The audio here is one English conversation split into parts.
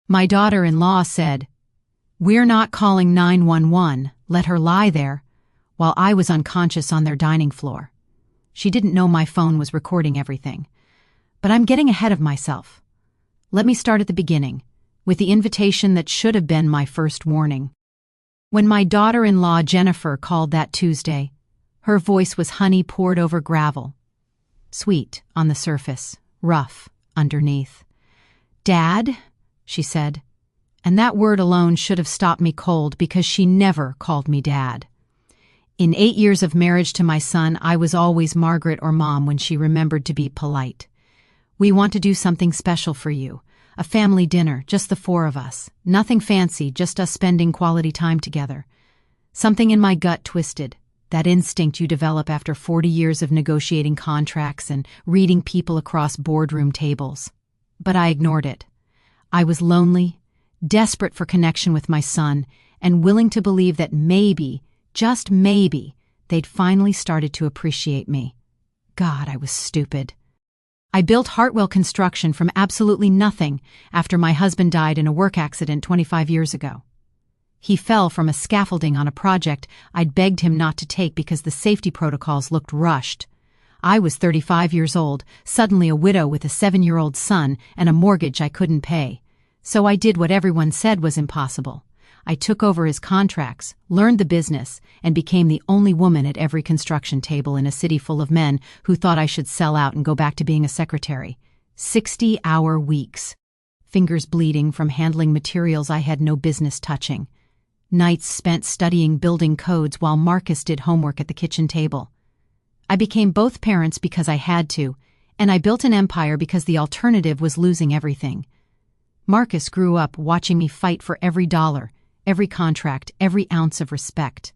My daughter-in-law said, "We're not calling 911, let her lie there," while I was unconscious on their dining floor. She didn't know my phone was recording everything. But I'm getting ahead of myself. Let me start at the beginning, with the invitation that should have been my first warning. When my daughter-in-law Jennifer called that Tuesday, her voice was honey poured over gravel. Sweet on the surface, rough underneath. "Dad," she said, and that word alone should have stopped me cold because she never called me Dad. In 8 years of marriage to my son, I was always Margaret or Mom when she remembered to be polite. "We want to do something special for you. A family dinner, just the 4 of us. Nothing fancy, just us spending quality time together." Something in my gut twisted, that instinct you develop after 40 years of negotiating contracts and reading people across boardroom tables. But I ignored it. I was lonely, desperate for connection with my son, and willing to believe that maybe, just maybe, they'd finally started to appreciate me. God, I was stupid. I built Hartwell Construction from absolutely nothing after my husband died in a work accident 25 years ago. He fell from a scaffolding on a project I'd begged him not to take because the safety protocols looked rushed. I was 35 years old, suddenly a widow with a 7-year-old son and a mortgage I couldn't pay. So I did what everyone said was impossible. I took over his contracts, learned the business, and became the only woman at every construction table in a city full of men who thought I should sell out and go back to being a secretary. 60-hour weeks. Fingers bleeding from handling materials I had no business touching. Nights spent studying building codes while Marcus did homework at the kitchen table. I became both parents because I had to, and I built an empire because the alternative was losing everything. Marcus grew up watching me fight for every dollar, every contract, every ounce of respect.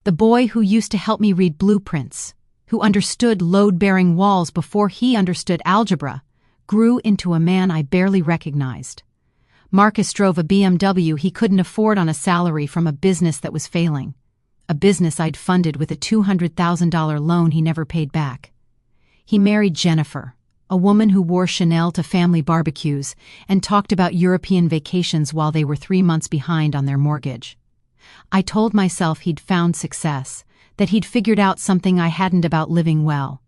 The boy who used to help me read blueprints, who understood load-bearing walls before he understood algebra, grew into a man I barely recognized. Marcus drove a BMW he couldn't afford on a salary from a business that was failing, a business I'd funded with a $200,000 loan he never paid back. He married Jennifer, a woman who wore Chanel to family barbecues and talked about European vacations while they were 3 months behind on their mortgage. I told myself he'd found success, that he'd figured out something I hadn't about living well.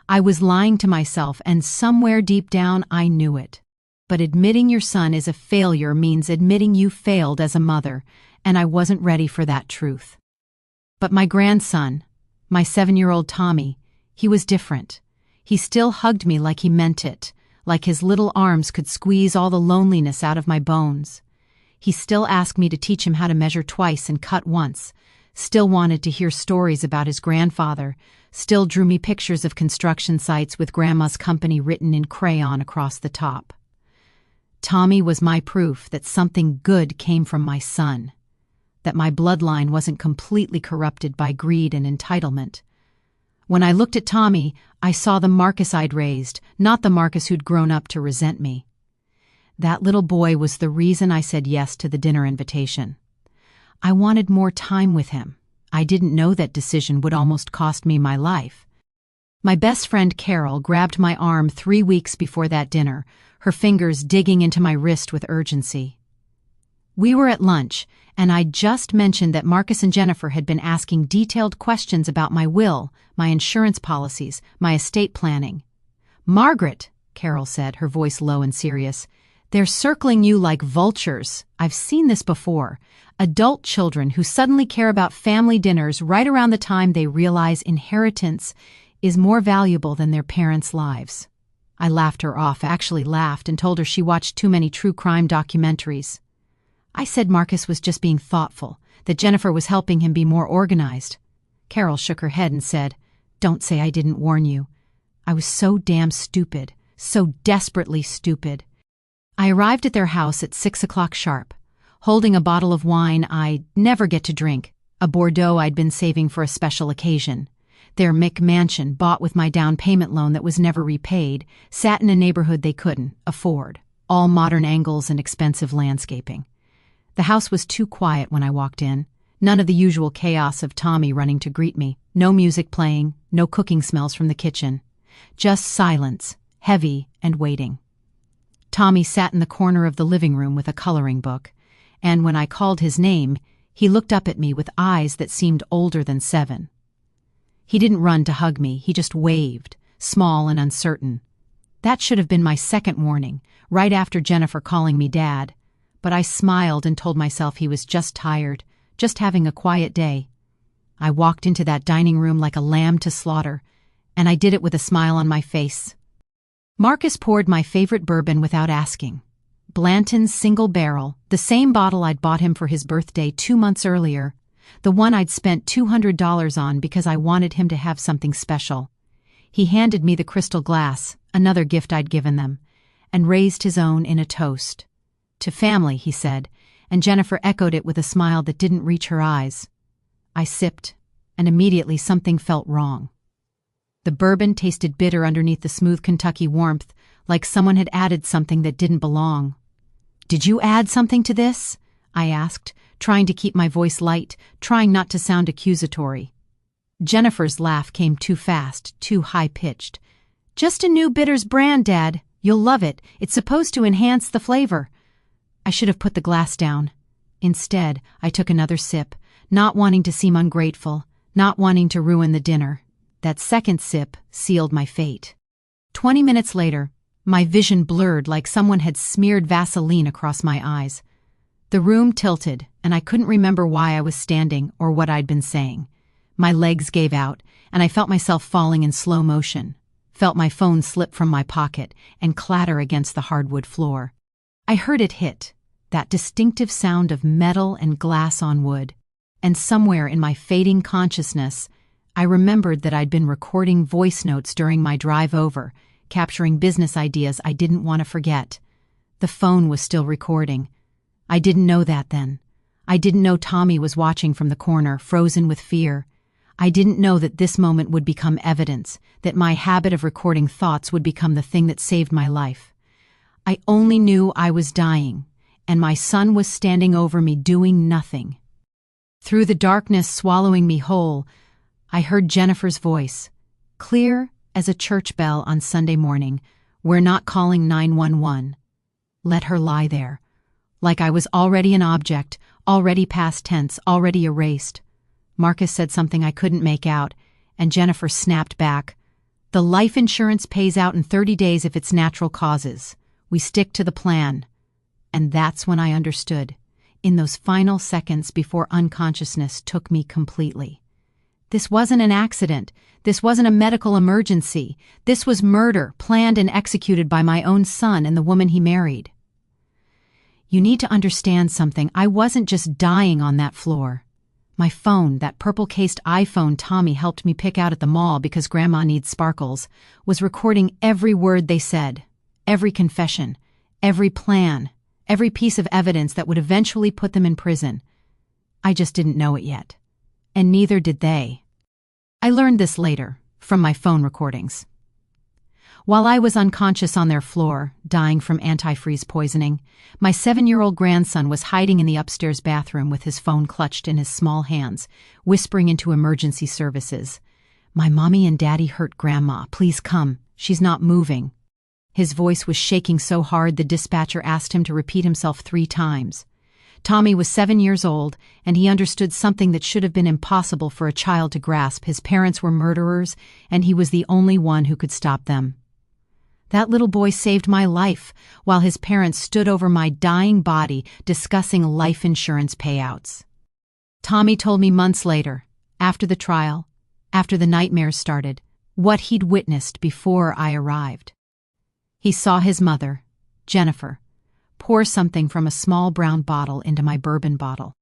I was lying to myself, and somewhere deep down I knew it. But admitting your son is a failure means admitting you failed as a mother, and I wasn't ready for that truth. But my grandson, my 7-year-old Tommy, he was different. He still hugged me like he meant it, like his little arms could squeeze all the loneliness out of my bones. He still asked me to teach him how to measure twice and cut once, still wanted to hear stories about his grandfather, still drew me pictures of construction sites with Grandma's company written in crayon across the top. Tommy was my proof that something good came from my son, that my bloodline wasn't completely corrupted by greed and entitlement. When I looked at Tommy, I saw the Marcus I'd raised, not the Marcus who'd grown up to resent me. That little boy was the reason I said yes to the dinner invitation. I wanted more time with him. I didn't know that decision would almost cost me my life. My best friend Carol grabbed my arm 3 weeks before that dinner, her fingers digging into my wrist with urgency. We were at lunch, and I'd just mentioned that Marcus and Jennifer had been asking detailed questions about my will, my insurance policies, my estate planning. "Margaret," Carol said, her voice low and serious, "they're circling you like vultures. I've seen this before. Adult children who suddenly care about family dinners right around the time they realize inheritance is more valuable than their parents' lives." I laughed her off, actually laughed, and told her she watched too many true crime documentaries. I said Marcus was just being thoughtful, that Jennifer was helping him be more organized. Carol shook her head and said, "Don't say I didn't warn you. I was so damn stupid, so desperately stupid." I arrived at their house at 6 o'clock sharp, holding a bottle of wine I'd never get to drink, a Bordeaux I'd been saving for a special occasion. Their McMansion, bought with my down payment loan that was never repaid, sat in a neighborhood they couldn't afford, all modern angles and expensive landscaping. The house was too quiet when I walked in, none of the usual chaos of Tommy running to greet me, no music playing, no cooking smells from the kitchen, just silence, heavy and waiting. Tommy sat in the corner of the living room with a coloring book, and when I called his name, he looked up at me with eyes that seemed older than 7. He didn't run to hug me, he just waved, small and uncertain. That should have been my second warning, right after Jennifer calling me Dad, but I smiled and told myself he was just tired, just having a quiet day. I walked into that dining room like a lamb to slaughter, and I did it with a smile on my face. Marcus poured my favorite bourbon without asking. Blanton's Single Barrel, the same bottle I'd bought him for his birthday 2 months earlier, the one I'd spent $200 on because I wanted him to have something special. He handed me the crystal glass, another gift I'd given them, and raised his own in a toast. To family, he said, and Jennifer echoed it with a smile that didn't reach her eyes. I sipped, and immediately something felt wrong. The bourbon tasted bitter underneath the smooth Kentucky warmth, like someone had added something that didn't belong. "Did you add something to this?" I asked, trying to keep my voice light, trying not to sound accusatory. Jennifer's laugh came too fast, too high-pitched. "Just a new bitters brand, Dad. You'll love it. It's supposed to enhance the flavor." I should have put the glass down. Instead, I took another sip, not wanting to seem ungrateful, not wanting to ruin the dinner. That second sip sealed my fate. 20 minutes later, my vision blurred like someone had smeared Vaseline across my eyes. The room tilted, and I couldn't remember why I was standing or what I'd been saying. My legs gave out, and I felt myself falling in slow motion, felt my phone slip from my pocket and clatter against the hardwood floor. I heard it hit, that distinctive sound of metal and glass on wood, and somewhere in my fading consciousness, I remembered that I'd been recording voice notes during my drive over, capturing business ideas I didn't want to forget. The phone was still recording. I didn't know that then. I didn't know Tommy was watching from the corner, frozen with fear. I didn't know that this moment would become evidence, that my habit of recording thoughts would become the thing that saved my life. I only knew I was dying, and my son was standing over me doing nothing. Through the darkness swallowing me whole, I heard Jennifer's voice, clear as a church bell on Sunday morning. "We're not calling 911. Let her lie there." Like I was already an object, already past tense, already erased. Marcus said something I couldn't make out, and Jennifer snapped back. "The life insurance pays out in 30 days if it's natural causes. We stick to the plan." And that's when I understood, in those final seconds before unconsciousness took me completely. This wasn't an accident. This wasn't a medical emergency. This was murder, planned and executed by my own son and the woman he married. You need to understand something. I wasn't just dying on that floor. My phone, that purple-cased iPhone Tommy helped me pick out at the mall because Grandma needs sparkles, was recording every word they said, every confession, every plan, every piece of evidence that would eventually put them in prison. I just didn't know it yet. And neither did they. I learned this later, from my phone recordings. While I was unconscious on their floor, dying from antifreeze poisoning, my 7-year-old grandson was hiding in the upstairs bathroom with his phone clutched in his small hands, whispering into emergency services. "My mommy and daddy hurt Grandma. Please come. She's not moving." His voice was shaking so hard the dispatcher asked him to repeat himself 3 times. Tommy was 7 years old, and he understood something that should have been impossible for a child to grasp. His parents were murderers, and he was the only one who could stop them. That little boy saved my life, while his parents stood over my dying body discussing life insurance payouts. Tommy told me months later, after the trial, after the nightmares started, what he'd witnessed before I arrived. He saw his mother, Jennifer, pour something from a small brown bottle into my bourbon bottle.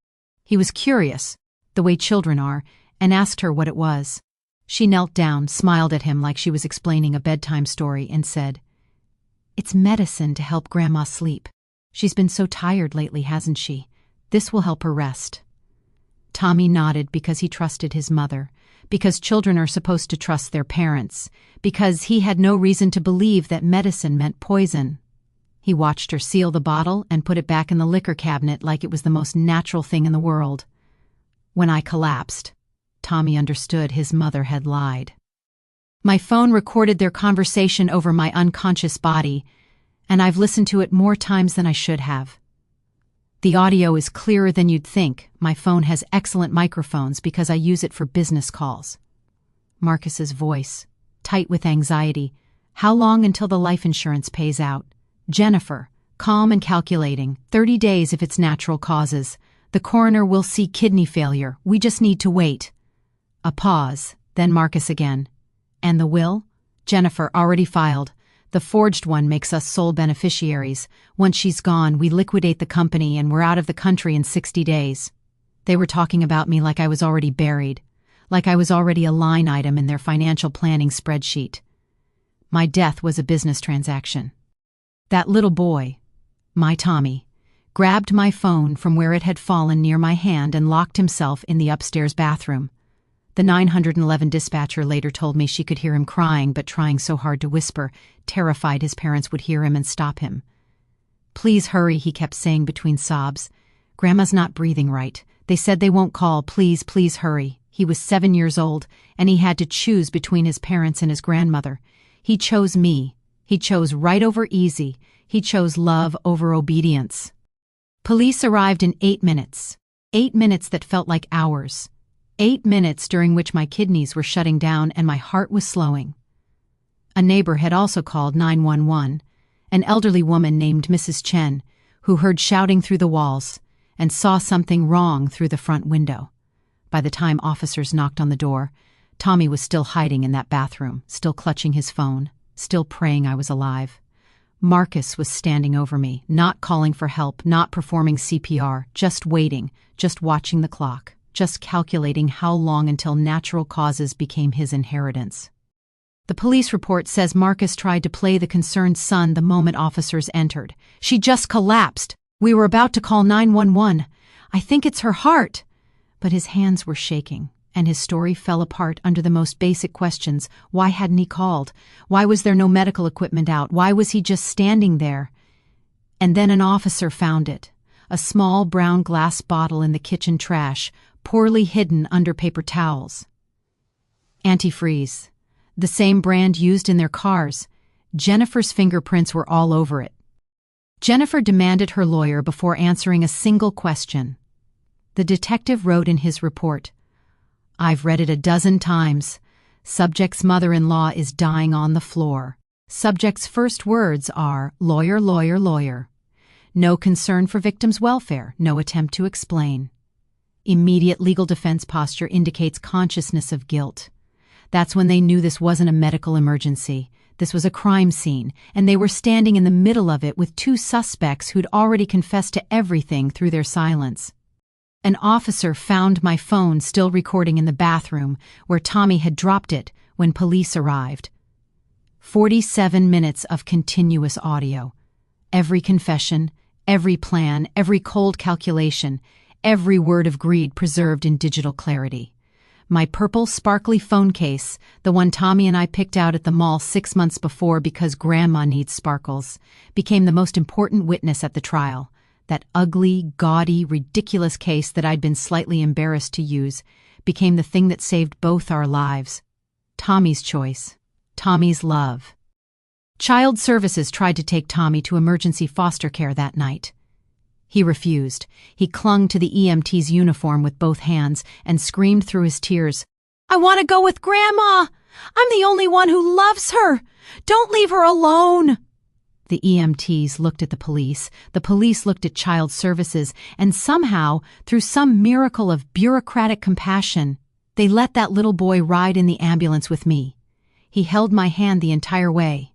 He was curious, the way children are, and asked her what it was. She knelt down, smiled at him like she was explaining a bedtime story, and said, "It's medicine to help Grandma sleep. She's been so tired lately, hasn't she? This will help her rest." Tommy nodded because he trusted his mother, because children are supposed to trust their parents, because he had no reason to believe that medicine meant poison. He watched her seal the bottle and put it back in the liquor cabinet like it was the most natural thing in the world. When I collapsed, Tommy understood his mother had lied. My phone recorded their conversation over my unconscious body, and I've listened to it more times than I should have. The audio is clearer than you'd think. My phone has excellent microphones because I use it for business calls. Marcus's voice, tight with anxiety. How long until the life insurance pays out? Jennifer, calm and calculating. 30 days if it's natural causes. The coroner will see kidney failure. We just need to wait. A pause, then Marcus again. And the will? Jennifer, already filed. The forged one makes us sole beneficiaries. Once she's gone, we liquidate the company and we're out of the country in 60 days. They were talking about me like I was already buried, like I was already a line item in their financial planning spreadsheet. My death was a business transaction. That little boy, my Tommy, grabbed my phone from where it had fallen near my hand and locked himself in the upstairs bathroom. The 911 dispatcher later told me she could hear him crying but trying so hard to whisper, terrified his parents would hear him and stop him. Please hurry, he kept saying between sobs. Grandma's not breathing right. They said they won't call. Please, please hurry. He was 7 years old, and he had to choose between his parents and his grandmother. He chose me. He chose right over easy. He chose love over obedience. Police arrived in 8 minutes. 8 minutes that felt like hours. 8 minutes during which my kidneys were shutting down and my heart was slowing. A neighbor had also called 911, an elderly woman named Mrs. Chen, who heard shouting through the walls and saw something wrong through the front window. By the time officers knocked on the door, Tommy was still hiding in that bathroom, still clutching his phone, still praying I was alive. Marcus was standing over me, not calling for help, not performing CPR, just waiting, just watching the clock, just calculating how long until natural causes became his inheritance. The police report says Marcus tried to play the concerned son the moment officers entered. She just collapsed. We were about to call 911. I think it's her heart. But his hands were shaking, and his story fell apart under the most basic questions. Why hadn't he called? Why was there no medical equipment out? Why was he just standing there? And then an officer found it. A small brown glass bottle in the kitchen trash, poorly hidden under paper towels. Antifreeze. The same brand used in their cars. Jennifer's fingerprints were all over it. Jennifer demanded her lawyer before answering a single question. The detective wrote in his report, "I've read it a dozen times. Subject's mother-in-law is dying on the floor. Subject's first words are, lawyer, lawyer, lawyer. No concern for victim's welfare, no attempt to explain. Immediate legal defense posture indicates consciousness of guilt. That's when they knew this wasn't a medical emergency. This was a crime scene, and they were standing in the middle of it with two suspects who'd already confessed to everything through their silence. An officer found my phone still recording in the bathroom where Tommy had dropped it when police arrived. 47 minutes of continuous audio. Every confession, every plan, every cold calculation, every word of greed preserved in digital clarity. My purple, sparkly phone case, the one Tommy and I picked out at the mall 6 months before because Grandma needs sparkles, became the most important witness at the trial. That ugly, gaudy, ridiculous case that I'd been slightly embarrassed to use became the thing that saved both our lives. Tommy's choice. Tommy's love. Child Services tried to take Tommy to emergency foster care that night. He refused. He clung to the EMT's uniform with both hands and screamed through his tears, "I want to go with Grandma! I'm the only one who loves her! Don't leave her alone!" The EMTs looked at the police looked at Child Services, and somehow, through some miracle of bureaucratic compassion, they let that little boy ride in the ambulance with me. He held my hand the entire way.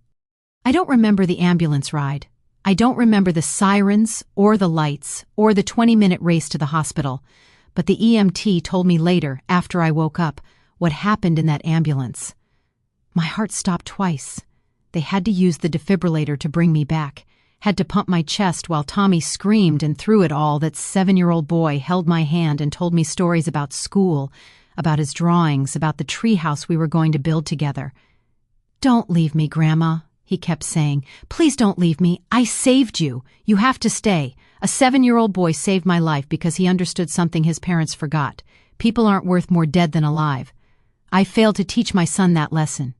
I don't remember the ambulance ride. I don't remember the sirens, or the lights, or the 20-minute race to the hospital, but the EMT told me later, after I woke up, what happened in that ambulance. My heart stopped twice. They had to use the defibrillator to bring me back, had to pump my chest while Tommy screamed, and through it all, that 7-year-old boy held my hand and told me stories about school, about his drawings, about the treehouse we were going to build together. "Don't leave me, Grandma," he kept saying. "Please don't leave me. I saved you. You have to stay." A 7-year-old boy saved my life because he understood something his parents forgot. People aren't worth more dead than alive. I failed to teach my son that lesson.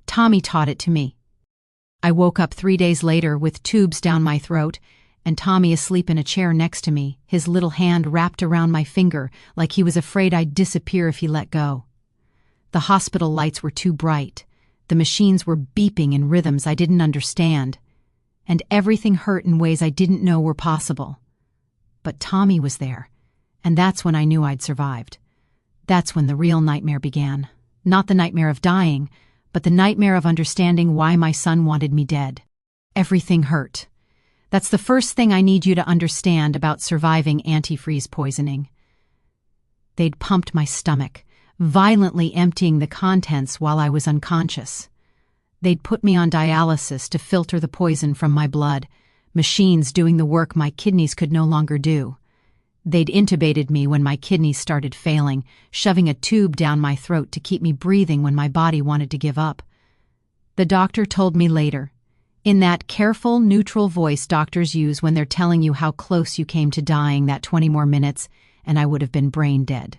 Tommy taught it to me. I woke up 3 days later with tubes down my throat and Tommy asleep in a chair next to me, his little hand wrapped around my finger like he was afraid I'd disappear if he let go. The hospital lights were too bright. The machines were beeping in rhythms I didn't understand, and everything hurt in ways I didn't know were possible. But Tommy was there, and that's when I knew I'd survived. That's when the real nightmare began. Not the nightmare of dying, but the nightmare of understanding why my son wanted me dead. Everything hurt. That's the first thing I need you to understand about surviving antifreeze poisoning. They'd pumped my stomach, violently emptying the contents while I was unconscious. They'd put me on dialysis to filter the poison from my blood, machines doing the work my kidneys could no longer do. They'd intubated me when my kidneys started failing, shoving a tube down my throat to keep me breathing when my body wanted to give up. The doctor told me later, in that careful, neutral voice doctors use when they're telling you how close you came to dying, that 20 more minutes, and I would have been brain dead.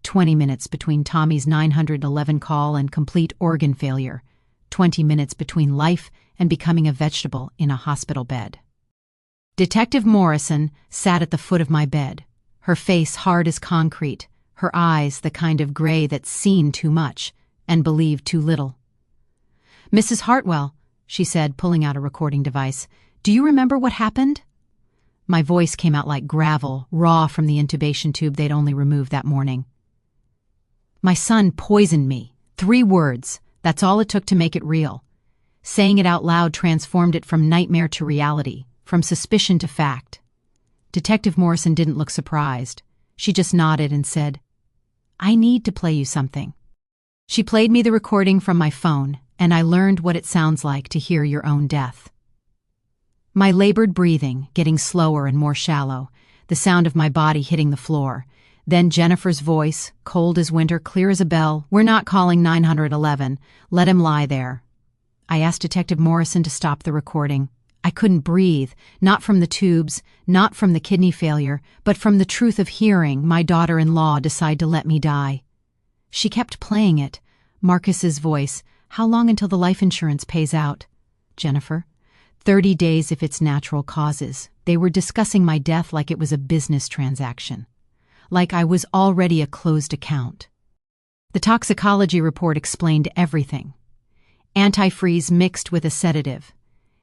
20 minutes between Tommy's 911 call and complete organ failure. 20 minutes between life and becoming a vegetable in a hospital bed. Detective Morrison sat at the foot of my bed, her face hard as concrete, her eyes the kind of gray that's seen too much and believed too little. "Mrs. Hartwell," she said, pulling out a recording device, "do you remember what happened?" My voice came out like gravel, raw from the intubation tube they'd only removed that morning. "My son poisoned me. 3 words. That's all it took to make it real. Saying it out loud transformed it from nightmare to reality, from suspicion to fact." Detective Morrison didn't look surprised. She just nodded and said, "I need to play you something." She played me the recording from my phone, and I learned what it sounds like to hear your own death. My labored breathing, getting slower and more shallow, the sound of my body hitting the floor. Then Jennifer's voice, cold as winter, clear as a bell, "We're not calling 911. Let him lie there." I asked Detective Morrison to stop the recording. I couldn't breathe, not from the tubes, not from the kidney failure, but from the truth of hearing my daughter-in-law decide to let me die. She kept playing it. Marcus's voice, "How long until the life insurance pays out?" "Jennifer, 30 days if it's natural causes." They were discussing my death like it was a business transaction. Like I was already a closed account. The toxicology report explained everything. Antifreeze mixed with a sedative.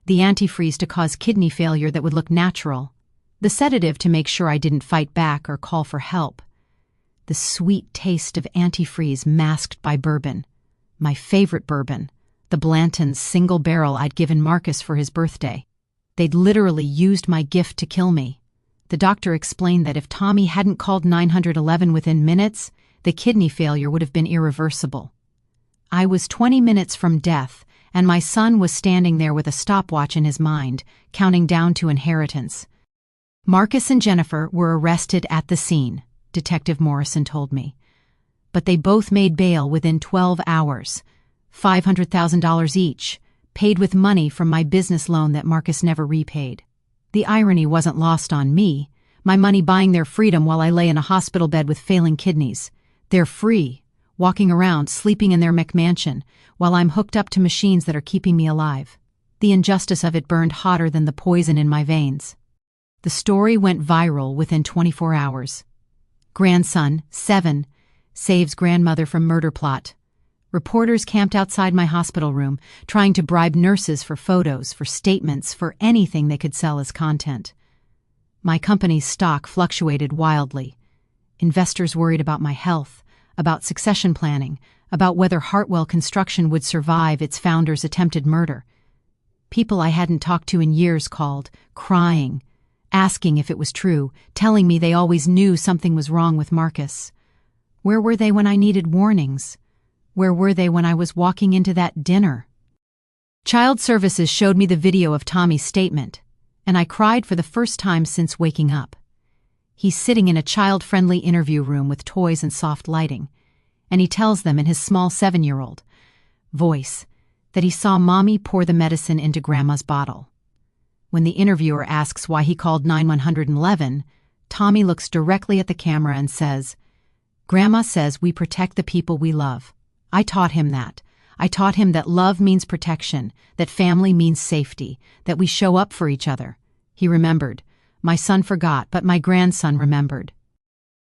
The antifreeze to cause kidney failure that would look natural. The sedative to make sure I didn't fight back or call for help. The sweet taste of antifreeze masked by bourbon. My favorite bourbon. The Blanton's single barrel I'd given Marcus for his birthday. They'd literally used my gift to kill me. The doctor explained that if Tommy hadn't called 911 within minutes, the kidney failure would have been irreversible. I was 20 minutes from death, and my son was standing there with a stopwatch in his mind, counting down to inheritance. Marcus and Jennifer were arrested at the scene, Detective Morrison told me. But they both made bail within 12 hours, $500,000 each, paid with money from my business loan that Marcus never repaid. The irony wasn't lost on me, my money buying their freedom while I lay in a hospital bed with failing kidneys. They're free, walking around, sleeping in their McMansion, while I'm hooked up to machines that are keeping me alive. The injustice of it burned hotter than the poison in my veins. The story went viral within 24 hours. Grandson, 7, saves grandmother from murder plot. Reporters camped outside my hospital room, trying to bribe nurses for photos, for statements, for anything they could sell as content. My company's stock fluctuated wildly. Investors worried about my health, about succession planning, about whether Hartwell Construction would survive its founder's attempted murder. People I hadn't talked to in years called, crying, asking if it was true, telling me they always knew something was wrong with Marcus. Where were they when I needed warnings? Where were they when I was walking into that dinner? Child Services showed me the video of Tommy's statement, and I cried for the first time since waking up. He's sitting in a child-friendly interview room with toys and soft lighting, and he tells them in his small 7-year-old voice that he saw Mommy pour the medicine into Grandma's bottle. When the interviewer asks why he called 911, Tommy looks directly at the camera and says, "Grandma says we protect the people we love. I taught him that. I taught him that love means protection, that family means safety, that we show up for each other. He remembered. My son forgot, but my grandson remembered.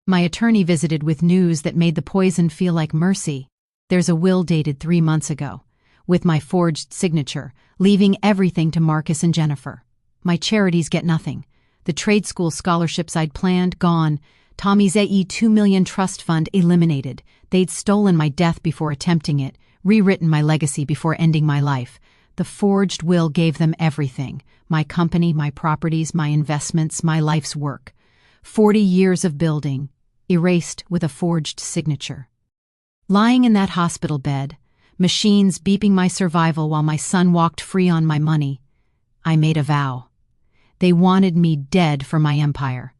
My attorney visited with news that made the poison feel like mercy. There's a will dated 3 months ago, with my forged signature, leaving everything to Marcus and Jennifer. My charities get nothing. The trade school scholarships I'd planned, gone. Tommy's AE $2 million trust fund eliminated. They'd stolen my death before attempting it, rewritten my legacy before ending my life. The forged will gave them everything. My company, my properties, my investments, my life's work. 40 years of building, erased with a forged signature. Lying in that hospital bed, machines beeping my survival while my son walked free on my money, I made a vow. They wanted me dead for my empire.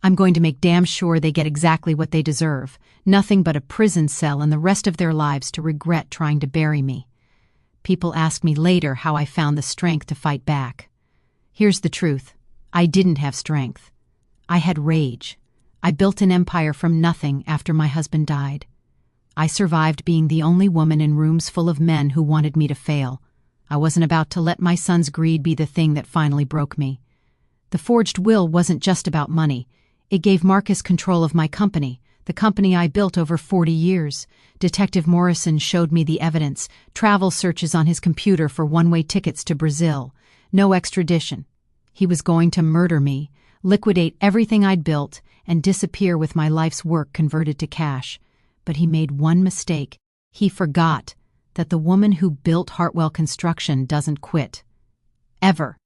I'm going to make damn sure they get exactly what they deserve, nothing but a prison cell and the rest of their lives to regret trying to bury me. People ask me later how I found the strength to fight back. Here's the truth. I didn't have strength. I had rage. I built an empire from nothing after my husband died. I survived being the only woman in rooms full of men who wanted me to fail. I wasn't about to let my son's greed be the thing that finally broke me. The forged will wasn't just about money. It gave Marcus control of my company, the company I built over 40 years. Detective Morrison showed me the evidence, travel searches on his computer for one-way tickets to Brazil. No extradition. He was going to murder me, liquidate everything I'd built, and disappear with my life's work converted to cash. But he made one mistake. He forgot that the woman who built Hartwell Construction doesn't quit. Ever.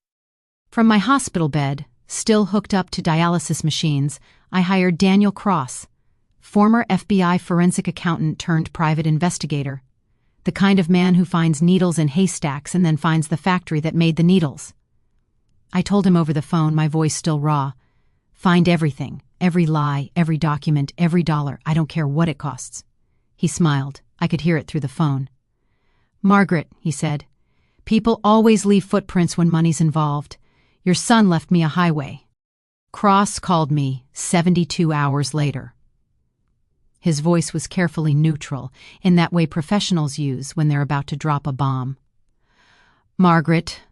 From my hospital bed, still hooked up to dialysis machines, I hired Daniel Cross, former FBI forensic accountant turned private investigator, the kind of man who finds needles in haystacks and then finds the factory that made the needles. I told him over the phone, my voice still raw, find everything, every lie, every document, every dollar, I don't care what it costs. He smiled. I could hear it through the phone. Margaret, he said, people always leave footprints when money's involved. Your son left me a highway. Cross called me 72 hours later. His voice was carefully neutral, in that way professionals use when they're about to drop a bomb. Margaret,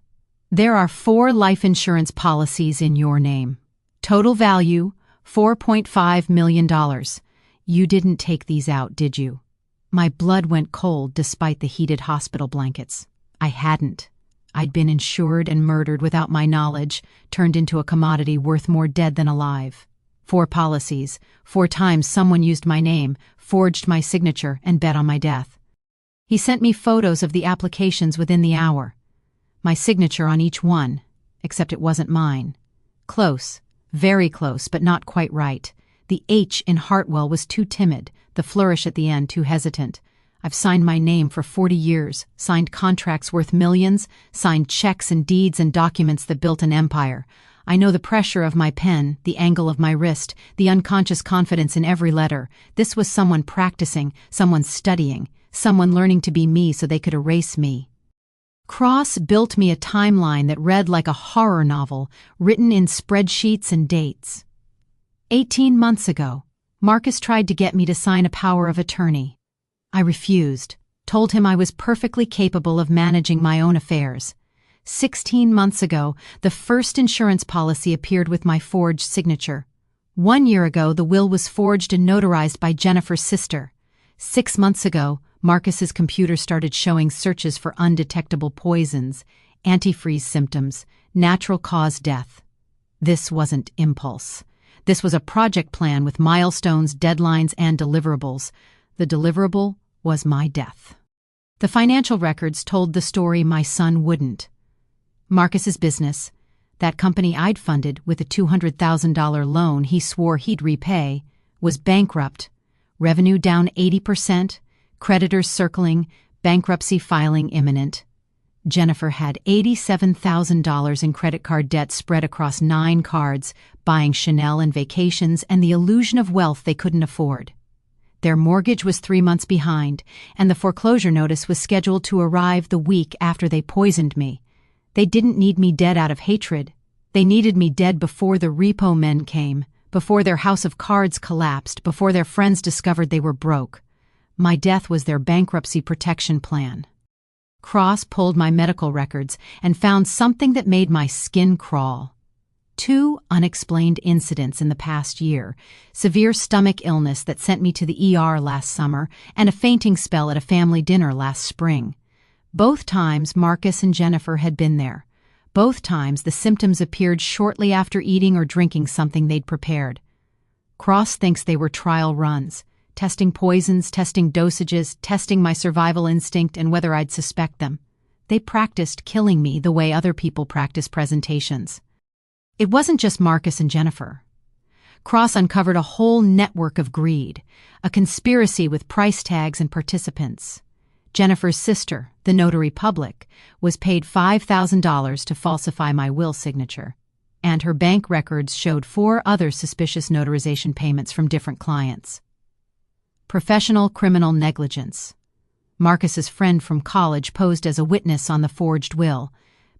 there are 4 life insurance policies in your name. Total value, $4.5 million. You didn't take these out, did you? My blood went cold despite the heated hospital blankets. I hadn't. I'd been insured and murdered without my knowledge, turned into a commodity worth more dead than alive. 4 policies, 4 times someone used my name, forged my signature, and bet on my death. He sent me photos of the applications within the hour. My signature on each one, except it wasn't mine. Close, very close, but not quite right. The H in Hartwell was too timid, the flourish at the end too hesitant. I've signed my name for 40 years, signed contracts worth millions, signed checks and deeds and documents that built an empire. I know the pressure of my pen, the angle of my wrist, the unconscious confidence in every letter. This was someone practicing, someone studying, someone learning to be me so they could erase me. Cross built me a timeline that read like a horror novel, written in spreadsheets and dates. 18 months ago, Marcus tried to get me to sign a power of attorney. I refused, told him I was perfectly capable of managing my own affairs. 16 months ago, the first insurance policy appeared with my forged signature. 1 year ago, the will was forged and notarized by Jennifer's sister. 6 months ago, Marcus's computer started showing searches for undetectable poisons, antifreeze symptoms, natural cause death. This wasn't impulse. This was a project plan with milestones, deadlines, and deliverables. The deliverable was my death. The financial records told the story my son wouldn't. Marcus's business, that company I'd funded with a $200,000 loan he swore he'd repay, was bankrupt, revenue down 80%, creditors circling, bankruptcy filing imminent. Jennifer had $87,000 in credit card debt spread across 9 cards, buying Chanel and vacations and the illusion of wealth they couldn't afford. Their mortgage was 3 months behind, and the foreclosure notice was scheduled to arrive the week after they poisoned me. They didn't need me dead out of hatred. They needed me dead before the repo men came, before their house of cards collapsed, before their friends discovered they were broke. My death was their bankruptcy protection plan. Cross pulled my medical records and found something that made my skin crawl. 2 unexplained incidents in the past year: severe stomach illness that sent me to the ER last summer, and a fainting spell at a family dinner last spring. Both times Marcus and Jennifer had been there. Both times the symptoms appeared shortly after eating or drinking something they'd prepared. Cross thinks they were trial runs, testing poisons, testing dosages, testing my survival instinct and whether I'd suspect them. They practiced killing me the way other people practice presentations. It wasn't just Marcus and Jennifer. Cross uncovered a whole network of greed, a conspiracy with price tags and participants. Jennifer's sister, the notary public, was paid $5,000 to falsify my will signature, and her bank records showed 4 other suspicious notarization payments from different clients. Professional criminal negligence. Marcus's friend from college posed as a witness on the forged will,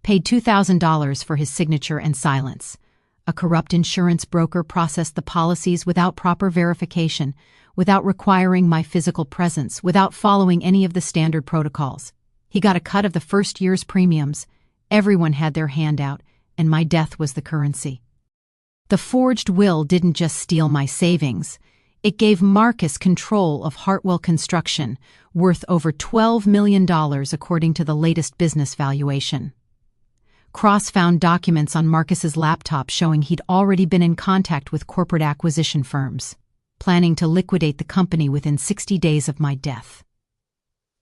paid $2,000 for his signature and silence. A corrupt insurance broker processed the policies without proper verification, without requiring my physical presence, without following any of the standard protocols. He got a cut of the first year's premiums. Everyone had their hand out, and my death was the currency. The forged will didn't just steal my savings. It gave Marcus control of Hartwell Construction, worth over $12 million according to the latest business valuation. Cross found documents on Marcus's laptop showing he'd already been in contact with corporate acquisition firms, planning to liquidate the company within 60 days of my death.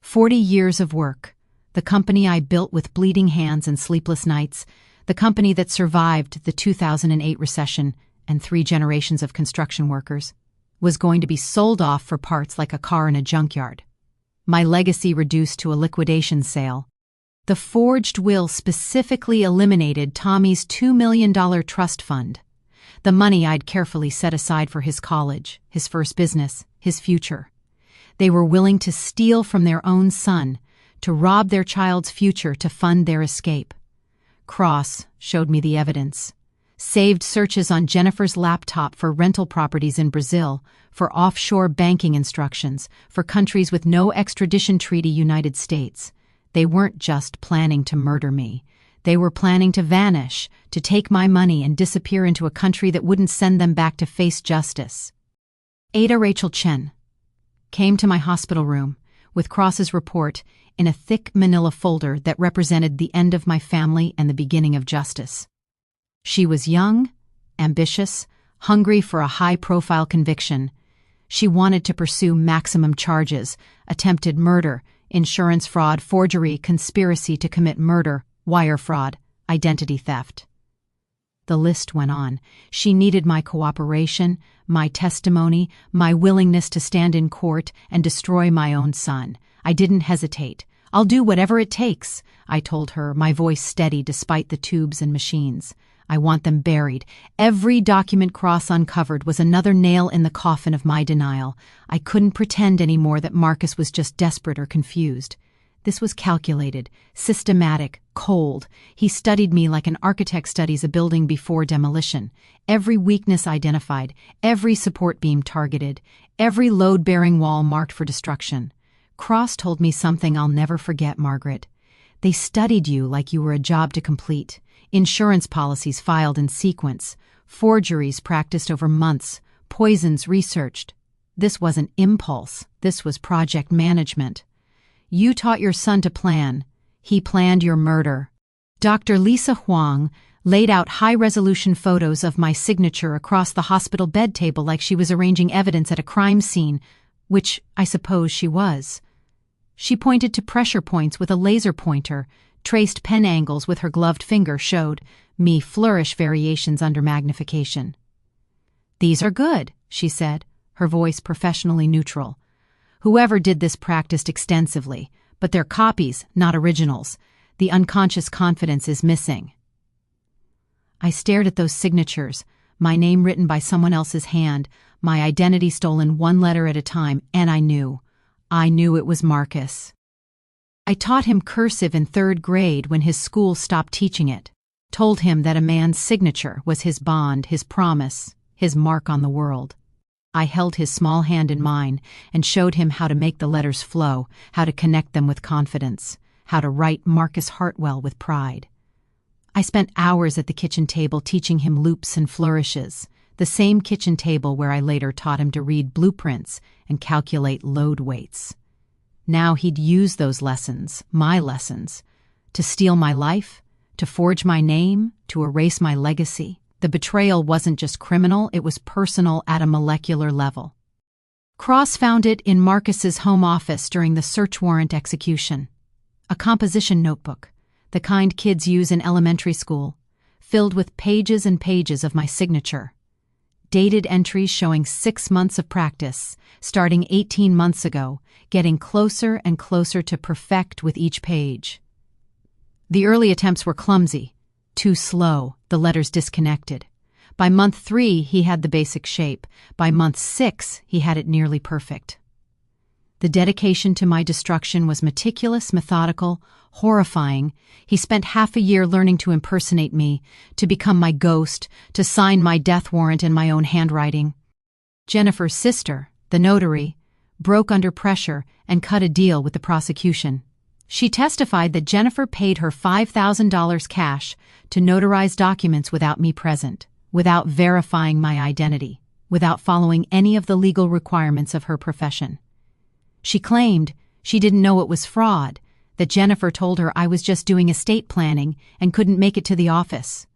40 years of work, the company I built with bleeding hands and sleepless nights, the company that survived the 2008 recession and 3 generations of construction workers, was going to be sold off for parts like a car in a junkyard. My legacy reduced to a liquidation sale. The forged will specifically eliminated Tommy's $2 million trust fund, the money I'd carefully set aside for his college, his first business, his future. They were willing to steal from their own son, to rob their child's future to fund their escape. Cross showed me the evidence. Saved searches on Jennifer's laptop for rental properties in Brazil, for offshore banking instructions, for countries with no extradition treaty United States. They weren't just planning to murder me. They were planning to vanish, to take my money and disappear into a country that wouldn't send them back to face justice. Ada Rachel Chen came to my hospital room with Cross's report in a thick manila folder that represented the end of my family and the beginning of justice. She was young, ambitious, hungry for a high-profile conviction. She wanted to pursue maximum charges: attempted murder, insurance fraud, forgery, conspiracy to commit murder, wire fraud, identity theft. The list went on. She needed my cooperation, my testimony, my willingness to stand in court and destroy my own son. I didn't hesitate. "I'll do whatever it takes," I told her, my voice steady despite the tubes and machines. "I want them buried." Every document Cross uncovered was another nail in the coffin of my denial. I couldn't pretend anymore that Marcus was just desperate or confused. This was calculated, systematic, cold. He studied me like an architect studies a building before demolition. Every weakness identified, every support beam targeted, every load-bearing wall marked for destruction. Cross told me something I'll never forget, Margaret. "They studied you like you were a job to complete. Insurance policies filed in sequence, forgeries practiced over months, poisons researched. This wasn't impulse, this was project management. You taught your son to plan. He planned your murder." Dr. Lisa Huang laid out high-resolution photos of my signature across the hospital bed table like she was arranging evidence at a crime scene, which I suppose she was. She pointed to pressure points with a laser pointer, traced pen angles with her gloved finger, showed me flourish variations under magnification. "These are good," she said, her voice professionally neutral. "Whoever did this practiced extensively, but they're copies, not originals. The unconscious confidence is missing." I stared at those signatures, my name written by someone else's hand, my identity stolen one letter at a time, and I knew it was Marcus. I taught him cursive in 3rd grade when his school stopped teaching it, told him that a man's signature was his bond, his promise, his mark on the world. I held his small hand in mine and showed him how to make the letters flow, how to connect them with confidence, how to write Marcus Hartwell with pride. I spent hours at the kitchen table teaching him loops and flourishes, the same kitchen table where I later taught him to read blueprints and calculate load weights. Now he'd use those lessons, my lessons, to steal my life, to forge my name, to erase my legacy. The betrayal wasn't just criminal, it was personal at a molecular level. Cross found it in Marcus's home office during the search warrant execution. A composition notebook, the kind kids use in elementary school, filled with pages and pages of my signature. Dated entries showing 6 months of practice, starting 18 months ago, getting closer and closer to perfect with each page. The early attempts were clumsy, too slow, the letters disconnected. By month 3, he had the basic shape. By month 6, he had it nearly perfect. The dedication to my destruction was meticulous, methodical, horrifying. He spent half a year learning to impersonate me, to become my ghost, to sign my death warrant in my own handwriting. Jennifer's sister, the notary, broke under pressure and cut a deal with the prosecution. She testified that Jennifer paid her $5,000 cash to notarize documents without me present, without verifying my identity, without following any of the legal requirements of her profession. She claimed she didn't know it was fraud, that Jennifer told her I was just doing estate planning and couldn't make it to the office.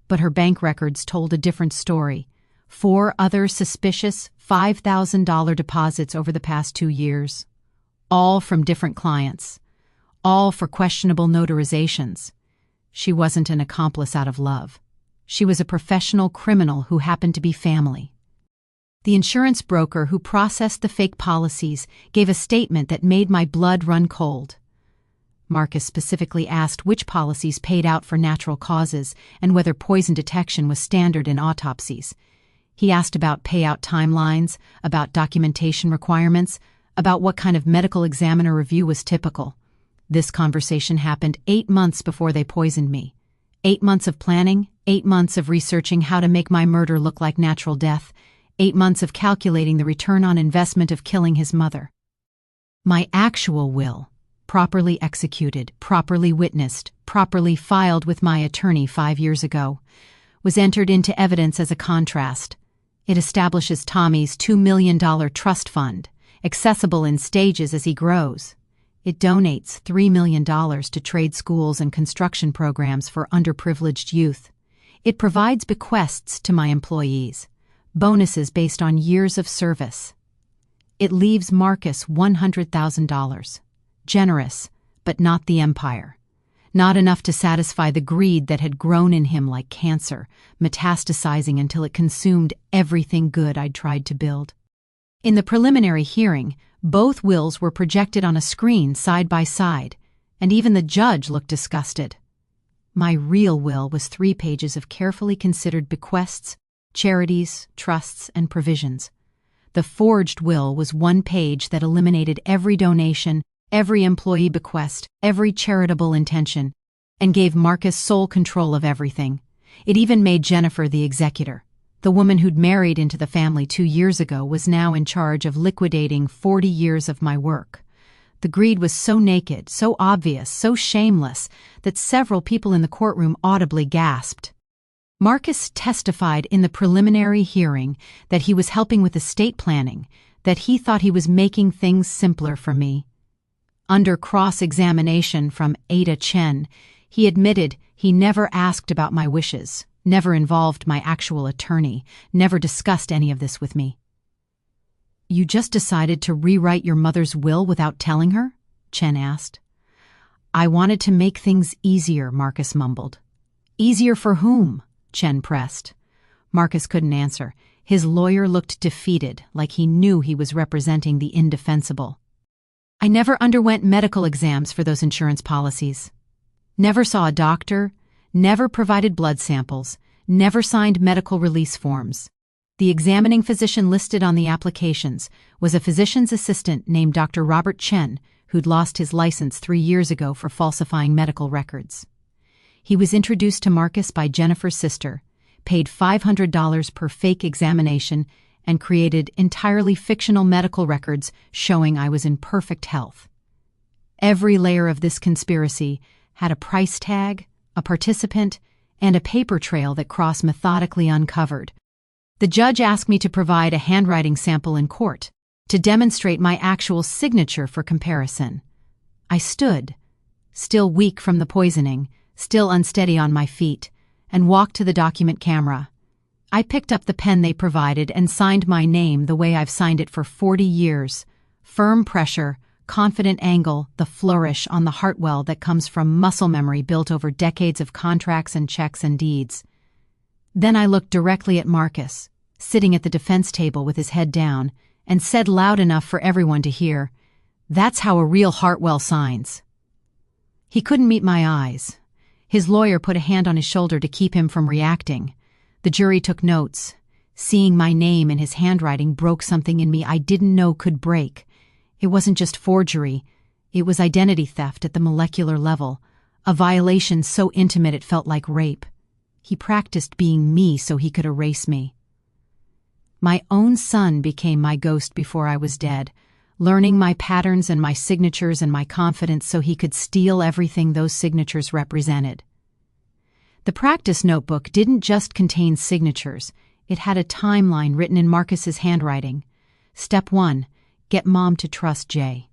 But her bank records told a different story. 4 other suspicious $5,000 deposits over the past 2 years. All from different clients. All for questionable notarizations. She wasn't an accomplice out of love. She was a professional criminal who happened to be family. The insurance broker who processed the fake policies gave a statement that made my blood run cold. Marcus specifically asked which policies paid out for natural causes and whether poison detection was standard in autopsies. He asked about payout timelines, about documentation requirements, about what kind of medical examiner review was typical. This conversation happened 8 months before they poisoned me. 8 months of planning, 8 months of researching how to make my murder look like natural death, 8 months of calculating the return on investment of killing his mother. My actual will, properly executed, properly witnessed, properly filed with my attorney 5 years ago, was entered into evidence as a contrast. It establishes Tommy's $2 million trust fund, accessible in stages as he grows. It donates $3 million to trade schools and construction programs for underprivileged youth. It provides bequests to my employees, bonuses based on years of service. It leaves Marcus $100,000. Generous, but not the empire. Not enough to satisfy the greed that had grown in him like cancer, metastasizing until it consumed everything good I'd tried to build. In the preliminary hearing, both wills were projected on a screen side by side, and even the judge looked disgusted. My real will was 3 pages of carefully considered bequests, charities, trusts, and provisions. The forged will was 1 page that eliminated every donation, every employee bequest, every charitable intention, and gave Marcus sole control of everything. It even made Jennifer the executor. The woman who'd married into the family 2 years ago was now in charge of liquidating 40 years of my work. The greed was so naked, so obvious, so shameless, that several people in the courtroom audibly gasped. Marcus testified in the preliminary hearing that he was helping with estate planning, that he thought he was making things simpler for me. Under cross-examination from Ada Chen, he admitted he never asked about my wishes, never involved my actual attorney, never discussed any of this with me. "You just decided to rewrite your mother's will without telling her?" Chen asked. "I wanted to make things easier," Marcus mumbled. "Easier for whom?" Chen pressed. Marcus couldn't answer. His lawyer looked defeated, like he knew he was representing the indefensible. "I never underwent medical exams for those insurance policies. Never saw a doctor, never provided blood samples, never signed medical release forms. The examining physician listed on the applications was a physician's assistant named Dr. Robert Chen, who'd lost his license 3 years ago for falsifying medical records. He was introduced to Marcus by Jennifer's sister, paid $500 per fake examination, and created entirely fictional medical records showing I was in perfect health. Every layer of this conspiracy had a price tag, a participant, and a paper trail that Cross methodically uncovered. The judge asked me to provide a handwriting sample in court to demonstrate my actual signature for comparison. I stood, still weak from the poisoning, still unsteady on my feet, and walked to the document camera. I picked up the pen they provided and signed my name the way I've signed it for 40 years. Firm pressure, confident angle, the flourish on the heartwell that comes from muscle memory built over decades of contracts and checks and deeds. Then I looked directly at Marcus, sitting at the defense table with his head down, and said loud enough for everyone to hear, "That's how a real Hartwell signs." He couldn't meet my eyes. His lawyer put a hand on his shoulder to keep him from reacting. The jury took notes. Seeing my name in his handwriting broke something in me I didn't know could break. It wasn't just forgery. It was identity theft at the molecular level, a violation so intimate it felt like rape. He practiced being me so he could erase me. My own son became my ghost before I was dead, learning my patterns and my signatures and my confidence so he could steal everything those signatures represented. The practice notebook didn't just contain signatures. It had a timeline written in Marcus's handwriting. Step 1, get mom to trust Jay.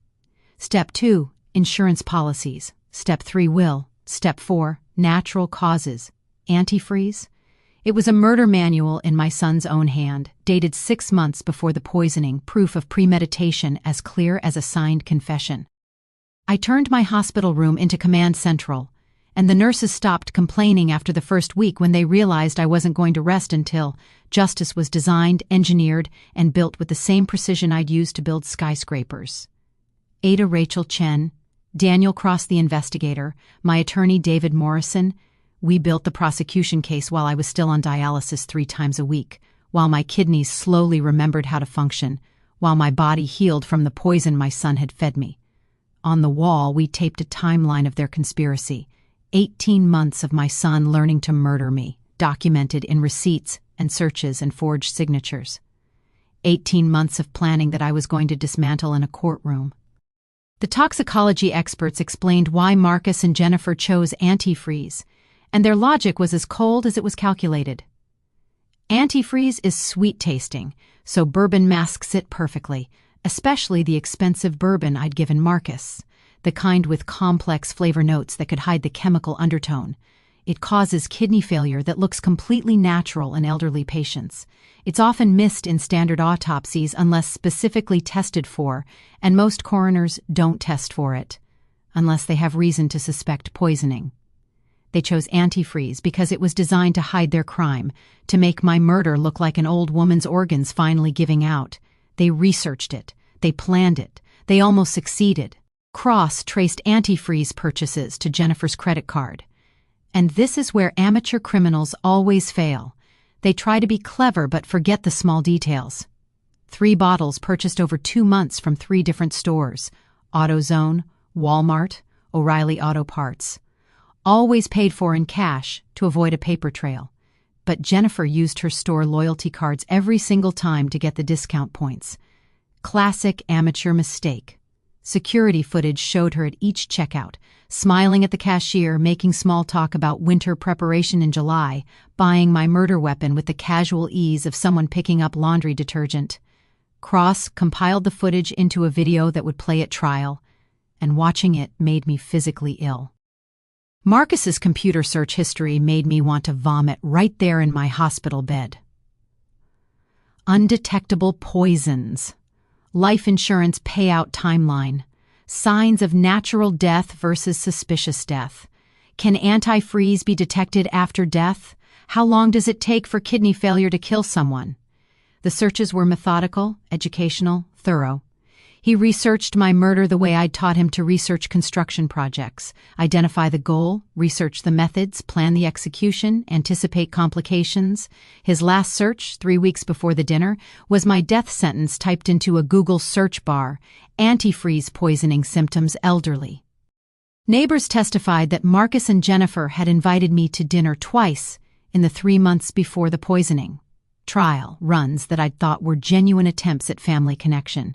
Step 2, insurance policies. Step 3, will. Step 4, natural causes. Antifreeze? It was a murder manual in my son's own hand, dated 6 months before the poisoning, proof of premeditation as clear as a signed confession. I turned my hospital room into command central, and the nurses stopped complaining after the first week when they realized I wasn't going to rest until justice was designed, engineered, and built with the same precision I'd used to build skyscrapers. Ada Rachel Chen, Daniel Cross the investigator, my attorney David Morrison. We built the prosecution case while I was still on dialysis 3 times a week, while my kidneys slowly remembered how to function, while my body healed from the poison my son had fed me. On the wall, we taped a timeline of their conspiracy, 18 months of my son learning to murder me, documented in receipts and searches and forged signatures. 18 months of planning that I was going to dismantle in a courtroom. The toxicology experts explained why Marcus and Jennifer chose antifreeze, and their logic was as cold as it was calculated. Antifreeze is sweet-tasting, so bourbon masks it perfectly, especially the expensive bourbon I'd given Marcus, the kind with complex flavor notes that could hide the chemical undertone. It causes kidney failure that looks completely natural in elderly patients. It's often missed in standard autopsies unless specifically tested for, and most coroners don't test for it, unless they have reason to suspect poisoning. They chose antifreeze because it was designed to hide their crime, to make my murder look like an old woman's organs finally giving out. They researched it. They planned it. They almost succeeded. Cross traced antifreeze purchases to Jennifer's credit card. And this is where amateur criminals always fail. They try to be clever but forget the small details. 3 bottles purchased over 2 months from 3 different stores: AutoZone, Walmart, O'Reilly Auto Parts. Always paid for in cash to avoid a paper trail. But Jennifer used her store loyalty cards every single time to get the discount points. Classic amateur mistake. Security footage showed her at each checkout, smiling at the cashier, making small talk about winter preparation in July, buying my murder weapon with the casual ease of someone picking up laundry detergent. Cross compiled the footage into a video that would play at trial, and watching it made me physically ill. Marcus's computer search history made me want to vomit right there in my hospital bed. Undetectable poisons. Life insurance payout timeline. Signs of natural death versus suspicious death. Can antifreeze be detected after death? How long does it take for kidney failure to kill someone? The searches were methodical, educational, thorough. He researched my murder the way I'd taught him to research construction projects, identify the goal, research the methods, plan the execution, anticipate complications. His last search, 3 weeks before the dinner, was my death sentence typed into a Google search bar: antifreeze poisoning symptoms elderly. Neighbors testified that Marcus and Jennifer had invited me to dinner twice in the 3 months before the poisoning. Trial runs that I'd thought were genuine attempts at family connection.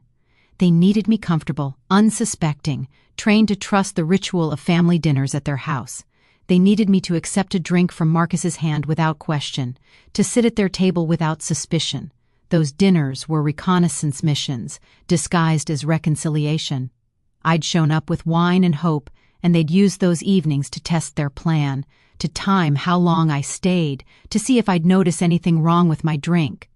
They needed me comfortable, unsuspecting, trained to trust the ritual of family dinners at their house. They needed me to accept a drink from Marcus's hand without question, to sit at their table without suspicion. Those dinners were reconnaissance missions, disguised as reconciliation. I'd shown up with wine and hope, and they'd used those evenings to test their plan, to time how long I stayed, to see if I'd notice anything wrong with my drink.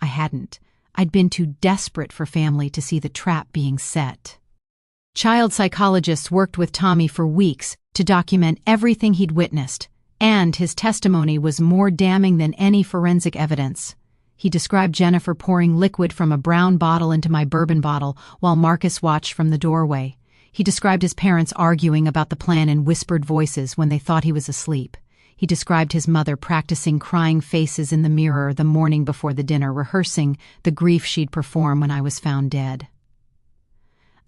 I hadn't. I'd been too desperate for family to see the trap being set. Child psychologists worked with Tommy for weeks to document everything he'd witnessed, and his testimony was more damning than any forensic evidence. He described Jennifer pouring liquid from a brown bottle into my bourbon bottle while Marcus watched from the doorway. He described his parents arguing about the plan in whispered voices when they thought he was asleep. He described his mother practicing crying faces in the mirror the morning before the dinner, rehearsing the grief she'd perform when I was found dead.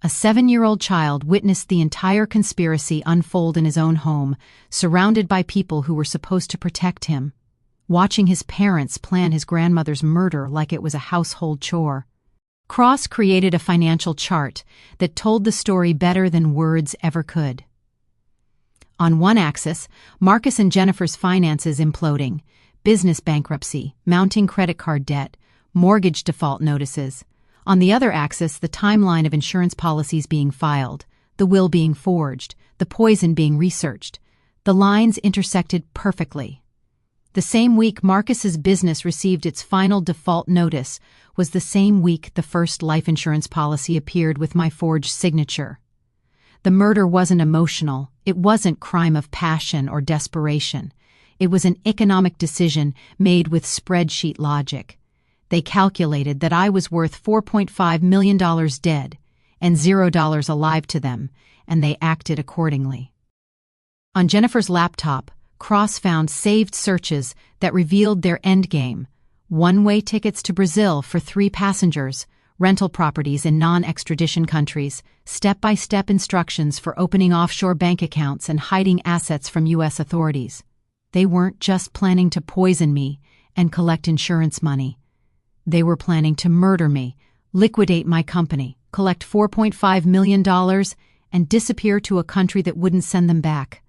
A 7-year-old child witnessed the entire conspiracy unfold in his own home, surrounded by people who were supposed to protect him, watching his parents plan his grandmother's murder like it was a household chore. Cross created a financial chart that told the story better than words ever could. On one axis, Marcus and Jennifer's finances imploding, business bankruptcy, mounting credit card debt, mortgage default notices. On the other axis, the timeline of insurance policies being filed, the will being forged, the poison being researched. The lines intersected perfectly. The same week Marcus's business received its final default notice was the same week the first life insurance policy appeared with my forged signature. The murder wasn't emotional. It wasn't crime of passion or desperation. It was an economic decision made with spreadsheet logic. They calculated that I was worth $4.5 million dead and $0 alive to them, and they acted accordingly. On Jennifer's laptop, Cross found saved searches that revealed their endgame: one-way tickets to Brazil for 3 passengers, rental properties in non-extradition countries, step-by-step instructions for opening offshore bank accounts and hiding assets from U.S. authorities. They weren't just planning to poison me and collect insurance money. They were planning to murder me, liquidate my company, collect $4.5 million, and disappear to a country that wouldn't send them back.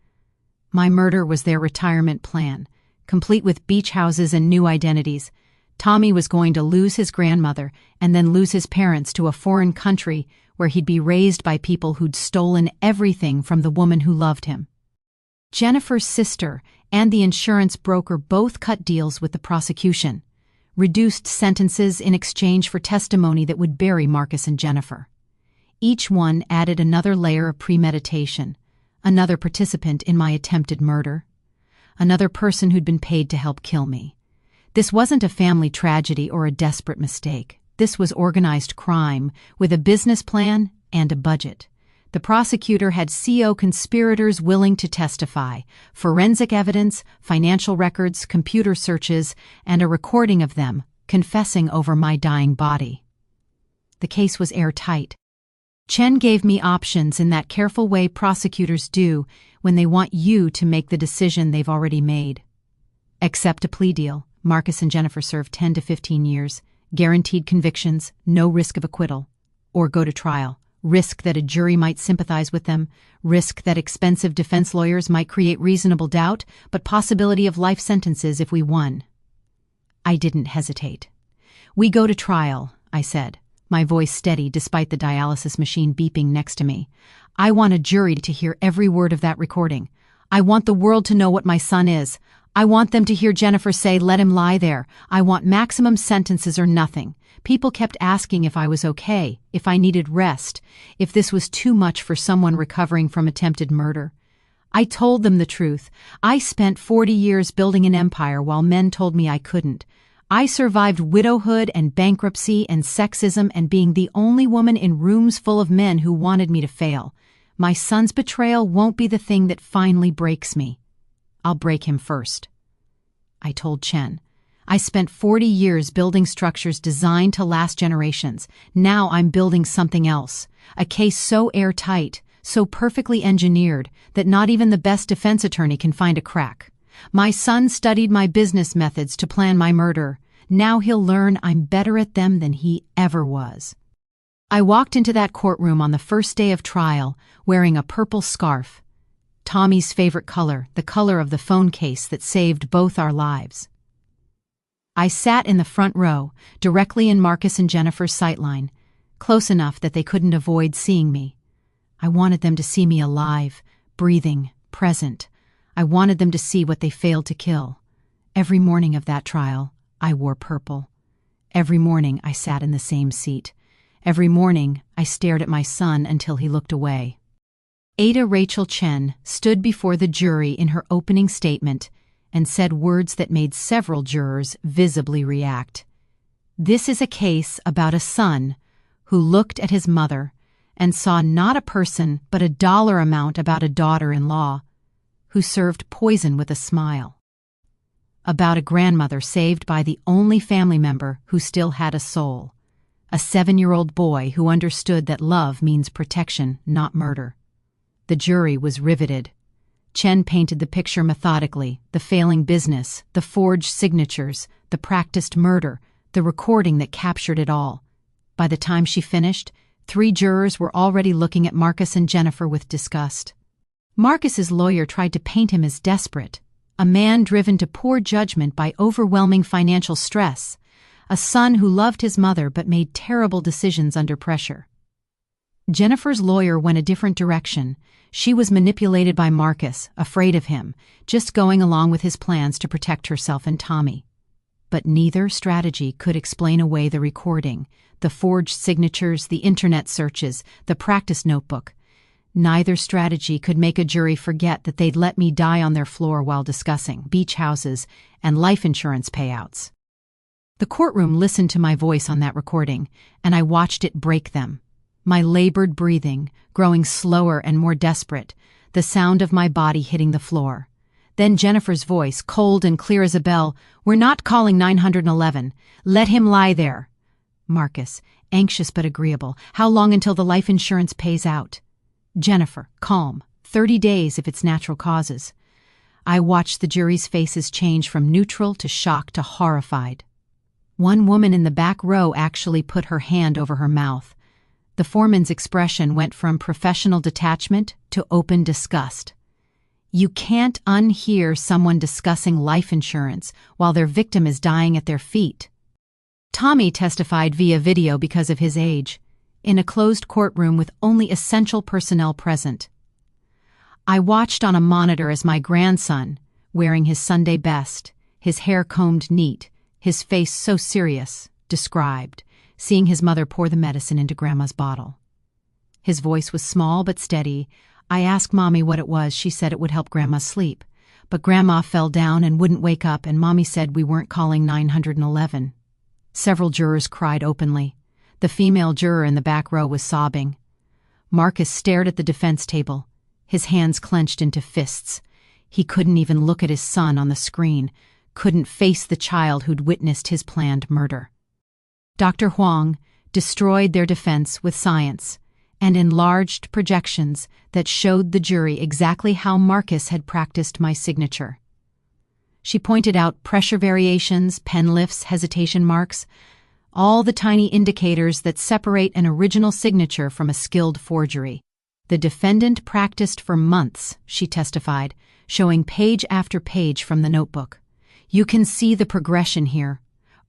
My murder was their retirement plan, complete with beach houses and new identities. Tommy was going to lose his grandmother and then lose his parents to a foreign country where he'd be raised by people who'd stolen everything from the woman who loved him. Jennifer's sister and the insurance broker both cut deals with the prosecution, reduced sentences in exchange for testimony that would bury Marcus and Jennifer. Each one added another layer of premeditation, another participant in my attempted murder, another person who'd been paid to help kill me. This wasn't a family tragedy or a desperate mistake. This was organized crime with a business plan and a budget. The prosecutor had conspirators willing to testify, forensic evidence, financial records, computer searches, and a recording of them confessing over my dying body. The case was airtight. Chen gave me options in that careful way prosecutors do when they want you to make the decision they've already made. Accept a plea deal. Marcus and Jennifer served 10 to 15 years, guaranteed convictions, no risk of acquittal. Or go to trial. Risk that a jury might sympathize with them, risk that expensive defense lawyers might create reasonable doubt, but possibility of life sentences if we won. I didn't hesitate. We go to trial, I said, my voice steady despite the dialysis machine beeping next to me. I want a jury to hear every word of that recording. I want the world to know what my son is. I want them to hear Jennifer say, "Let him lie there." I want maximum sentences or nothing. People kept asking if I was okay, if I needed rest, if this was too much for someone recovering from attempted murder. I told them the truth. I spent 40 years building an empire while men told me I couldn't. I survived widowhood and bankruptcy and sexism and being the only woman in rooms full of men who wanted me to fail. My son's betrayal won't be the thing that finally breaks me. I'll break him first. I told Chen. I spent 40 years building structures designed to last generations. Now I'm building something else. A case so airtight, so perfectly engineered, that not even the best defense attorney can find a crack. My son studied my business methods to plan my murder. Now he'll learn I'm better at them than he ever was. I walked into that courtroom on the first day of trial wearing a purple scarf, Tommy's favorite color, the color of the phone case that saved both our lives. I sat in the front row, directly in Marcus and Jennifer's sightline, close enough that they couldn't avoid seeing me. I wanted them to see me alive, breathing, present. I wanted them to see what they failed to kill. Every morning of that trial, I wore purple. Every morning I sat in the same seat. Every morning I stared at my son until he looked away. Ada Rachel Chen stood before the jury in her opening statement and said words that made several jurors visibly react. This is a case about a son who looked at his mother and saw not a person but a dollar amount about a daughter-in-law who served poison with a smile. About a grandmother saved by the only family member who still had a soul. A 7-year-old boy who understood that love means protection, not murder. The jury was riveted. Chen painted the picture methodically, the failing business, the forged signatures, the practiced murder, the recording that captured it all. By the time she finished, 3 jurors were already looking at Marcus and Jennifer with disgust. Marcus's lawyer tried to paint him as desperate, a man driven to poor judgment by overwhelming financial stress, a son who loved his mother but made terrible decisions under pressure. Jennifer's lawyer went a different direction. She was manipulated by Marcus, afraid of him, just going along with his plans to protect herself and Tommy. But neither strategy could explain away the recording, the forged signatures, the internet searches, the practice notebook. Neither strategy could make a jury forget that they'd let me die on their floor while discussing beach houses and life insurance payouts. The courtroom listened to my voice on that recording, and I watched it break them. My labored breathing, growing slower and more desperate, the sound of my body hitting the floor. Then Jennifer's voice, cold and clear as a bell, "We're not calling 911. Let him lie there." Marcus, anxious but agreeable, "How long until the life insurance pays out?" Jennifer, calm, 30 days if it's natural causes. I watched the jury's faces change from neutral to shocked to horrified. One woman in the back row actually put her hand over her mouth. The foreman's expression went from professional detachment to open disgust. You can't unhear someone discussing life insurance while their victim is dying at their feet. Tommy testified via video because of his age, in a closed courtroom with only essential personnel present. I watched on a monitor as my grandson, wearing his Sunday best, his hair combed neat, his face so serious, described, seeing his mother pour the medicine into Grandma's bottle. His voice was small but steady. I asked Mommy what it was. She said it would help Grandma sleep. But Grandma fell down and wouldn't wake up, and Mommy said we weren't calling 911. Several jurors cried openly. The female juror in the back row was sobbing. Marcus stared at the defense table, his hands clenched into fists. He couldn't even look at his son on the screen, couldn't face the child who'd witnessed his planned murder. Dr. Huang destroyed their defense with science and enlarged projections that showed the jury exactly how Marcus had practiced my signature. She pointed out pressure variations, pen lifts, hesitation marks, all the tiny indicators that separate an original signature from a skilled forgery. The defendant practiced for months, she testified, showing page after page from the notebook. You can see the progression here.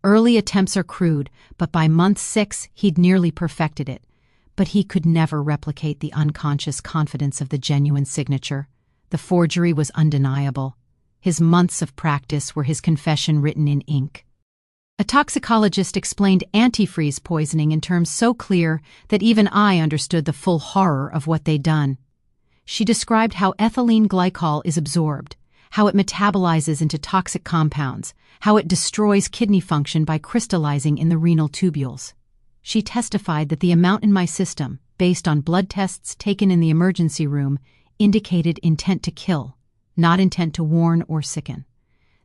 Early attempts are crude, but by month 6 he'd nearly perfected it. But he could never replicate the unconscious confidence of the genuine signature. The forgery was undeniable. His months of practice were his confession written in ink. A toxicologist explained antifreeze poisoning in terms so clear that even I understood the full horror of what they'd done. She described how ethylene glycol is absorbed, how it metabolizes into toxic compounds, how it destroys kidney function by crystallizing in the renal tubules. She testified that the amount in my system, based on blood tests taken in the emergency room, indicated intent to kill, not intent to warn or sicken.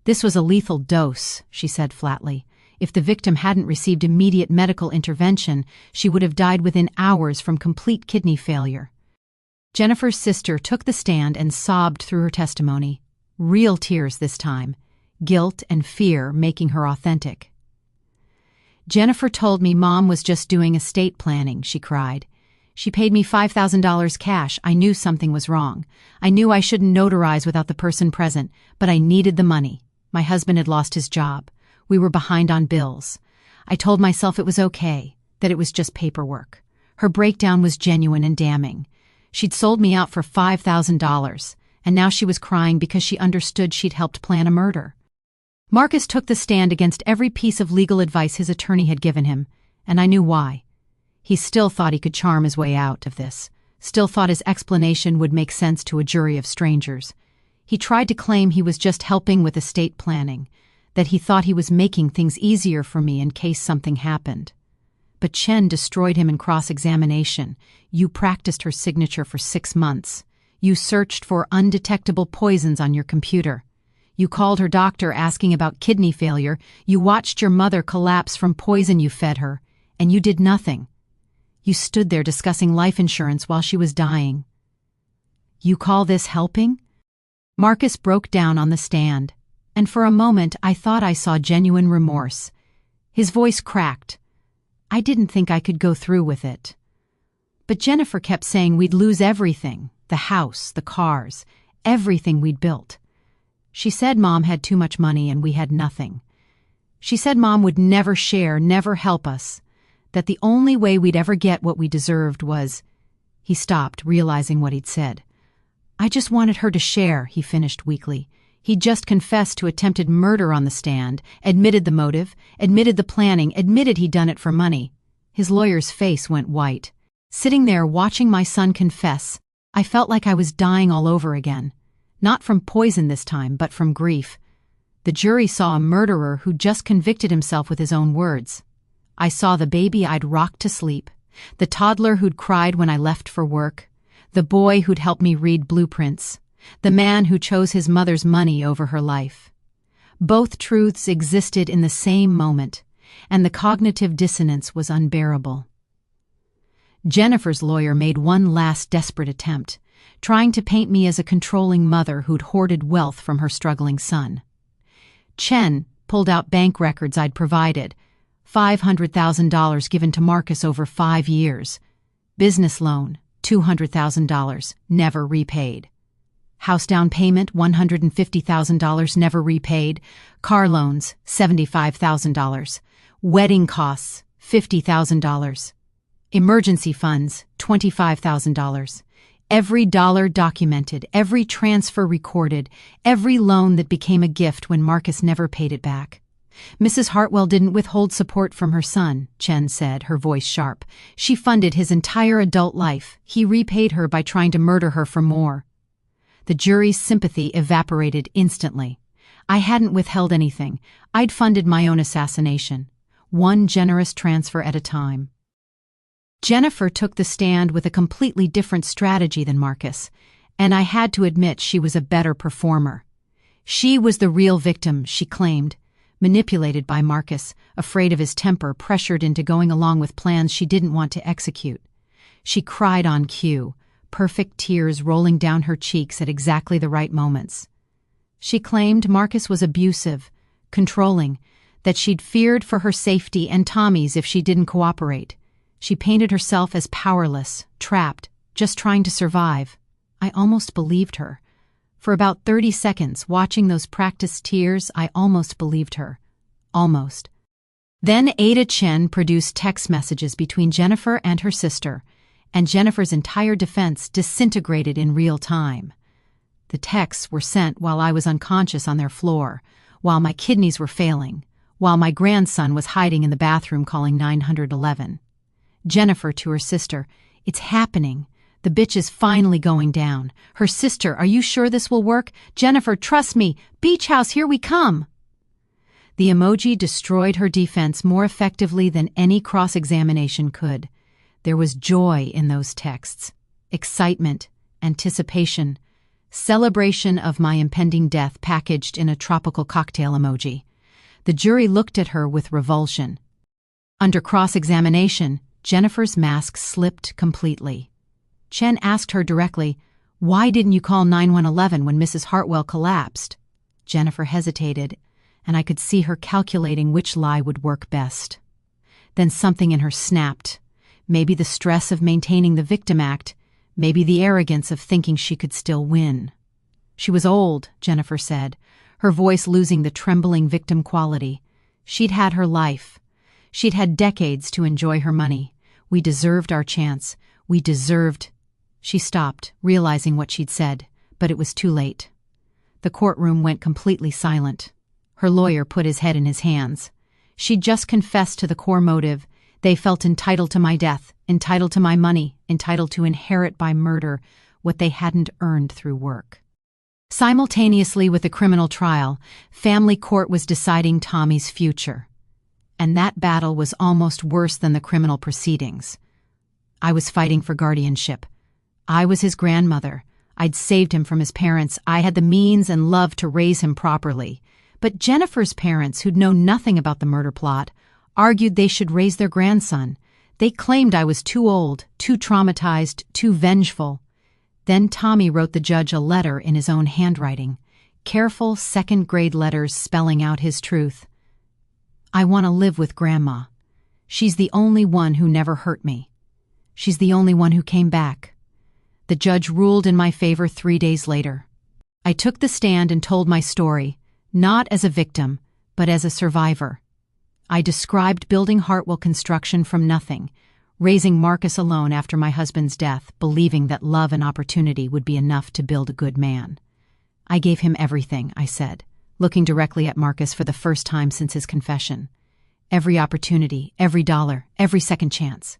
This was a lethal dose, she said flatly. If the victim hadn't received immediate medical intervention, she would have died within hours from complete kidney failure. Jennifer's sister took the stand and sobbed through her testimony. Real tears this time, guilt and fear making her authentic. Jennifer told me Mom was just doing estate planning, she cried. She paid me $5,000 cash. I knew something was wrong. I knew I shouldn't notarize without the person present, but I needed the money. My husband had lost his job. We were behind on bills. I told myself it was okay, that it was just paperwork. Her breakdown was genuine and damning. She'd sold me out for $5,000, and now she was crying because she understood she'd helped plan a murder. Marcus took the stand against every piece of legal advice his attorney had given him, and I knew why. He still thought he could charm his way out of this, still thought his explanation would make sense to a jury of strangers. He tried to claim he was just helping with estate planning, that he thought he was making things easier for me in case something happened. But Chen destroyed him in cross-examination. You practiced her signature for 6 months. You searched for undetectable poisons on your computer. You called her doctor asking about kidney failure. You watched your mother collapse from poison you fed her, and you did nothing. You stood there discussing life insurance while she was dying. You call this helping? Marcus broke down on the stand, and for a moment I thought I saw genuine remorse. His voice cracked. I didn't think I could go through with it. But Jennifer kept saying we'd lose everything, the house, the cars, everything we'd built. She said Mom had too much money and we had nothing. She said Mom would never share, never help us, that the only way we'd ever get what we deserved was— He stopped, realizing what he'd said. I just wanted her to share, he finished weakly. He'd just confessed to attempted murder on the stand, admitted the motive, admitted the planning, admitted he'd done it for money. His lawyer's face went white. Sitting there watching my son confess, I felt like I was dying all over again. Not from poison this time, but from grief. The jury saw a murderer who just convicted himself with his own words. I saw the baby I'd rocked to sleep, the toddler who'd cried when I left for work, the boy who'd helped me read blueprints, the man who chose his mother's money over her life. Both truths existed in the same moment, and the cognitive dissonance was unbearable. Jennifer's lawyer made one last desperate attempt, trying to paint me as a controlling mother who'd hoarded wealth from her struggling son. Chen pulled out bank records I'd provided, $500,000 given to Marcus over 5 years. Business loan, $200,000, never repaid. House down payment, $150,000, never repaid. Car loans, $75,000. Wedding costs, $50,000. Emergency funds, $25,000. Every dollar documented, every transfer recorded, every loan that became a gift when Marcus never paid it back. Mrs. Hartwell didn't withhold support from her son, Chen said, her voice sharp. She funded his entire adult life. He repaid her by trying to murder her for more. The jury's sympathy evaporated instantly. I hadn't withheld anything. I'd funded my own assassination, one generous transfer at a time. Jennifer took the stand with a completely different strategy than Marcus, and I had to admit she was a better performer. She was the real victim, she claimed, manipulated by Marcus, afraid of his temper, pressured into going along with plans she didn't want to execute. She cried on cue, perfect tears rolling down her cheeks at exactly the right moments. She claimed Marcus was abusive, controlling, that she'd feared for her safety and Tommy's if she didn't cooperate. She painted herself as powerless, trapped, just trying to survive. I almost believed her. For about 30 seconds, watching those practiced tears, I almost believed her. Almost. Then Ada Chen produced text messages between Jennifer and her sister, and Jennifer's entire defense disintegrated in real time. The texts were sent while I was unconscious on their floor, while my kidneys were failing, while my grandson was hiding in the bathroom calling 911. Jennifer to her sister, "It's happening. The bitch is finally going down." Her sister, "Are you sure this will work?" "Jennifer, trust me. Beach house, here we come." The emoji destroyed her defense more effectively than any cross-examination could. There was joy in those texts, excitement, anticipation, celebration of my impending death packaged in a tropical cocktail emoji. The jury looked at her with revulsion. Under cross-examination, Jennifer's mask slipped completely. Chen asked her directly, "Why didn't you call 911 when Mrs. Hartwell collapsed?" Jennifer hesitated, and I could see her calculating which lie would work best. Then something in her snapped. Maybe the stress of maintaining the victim act, maybe the arrogance of thinking she could still win. She was old, Jennifer said, her voice losing the trembling victim quality. She'd had her life. She'd had decades to enjoy her money. We deserved our chance. We deserved... She stopped, realizing what she'd said, but it was too late. The courtroom went completely silent. Her lawyer put his head in his hands. She'd just confessed to the core motive. They felt entitled to my death, entitled to my money, entitled to inherit by murder what they hadn't earned through work. Simultaneously with the criminal trial, family court was deciding Tommy's future. And that battle was almost worse than the criminal proceedings. I was fighting for guardianship. I was his grandmother. I'd saved him from his parents. I had the means and love to raise him properly. But Jennifer's parents, who'd known nothing about the murder plot, argued they should raise their grandson. They claimed I was too old, too traumatized, too vengeful. Then Tommy wrote the judge a letter in his own handwriting, careful second-grade letters spelling out his truth. I want to live with Grandma. She's the only one who never hurt me. She's the only one who came back. The judge ruled in my favor 3 days later. I took the stand and told my story, not as a victim, but as a survivor. I described building Hartwell Construction from nothing, raising Marcus alone after my husband's death, believing that love and opportunity would be enough to build a good man. I gave him everything, I said, looking directly at Marcus for the first time since his confession. Every opportunity, every dollar, every second chance.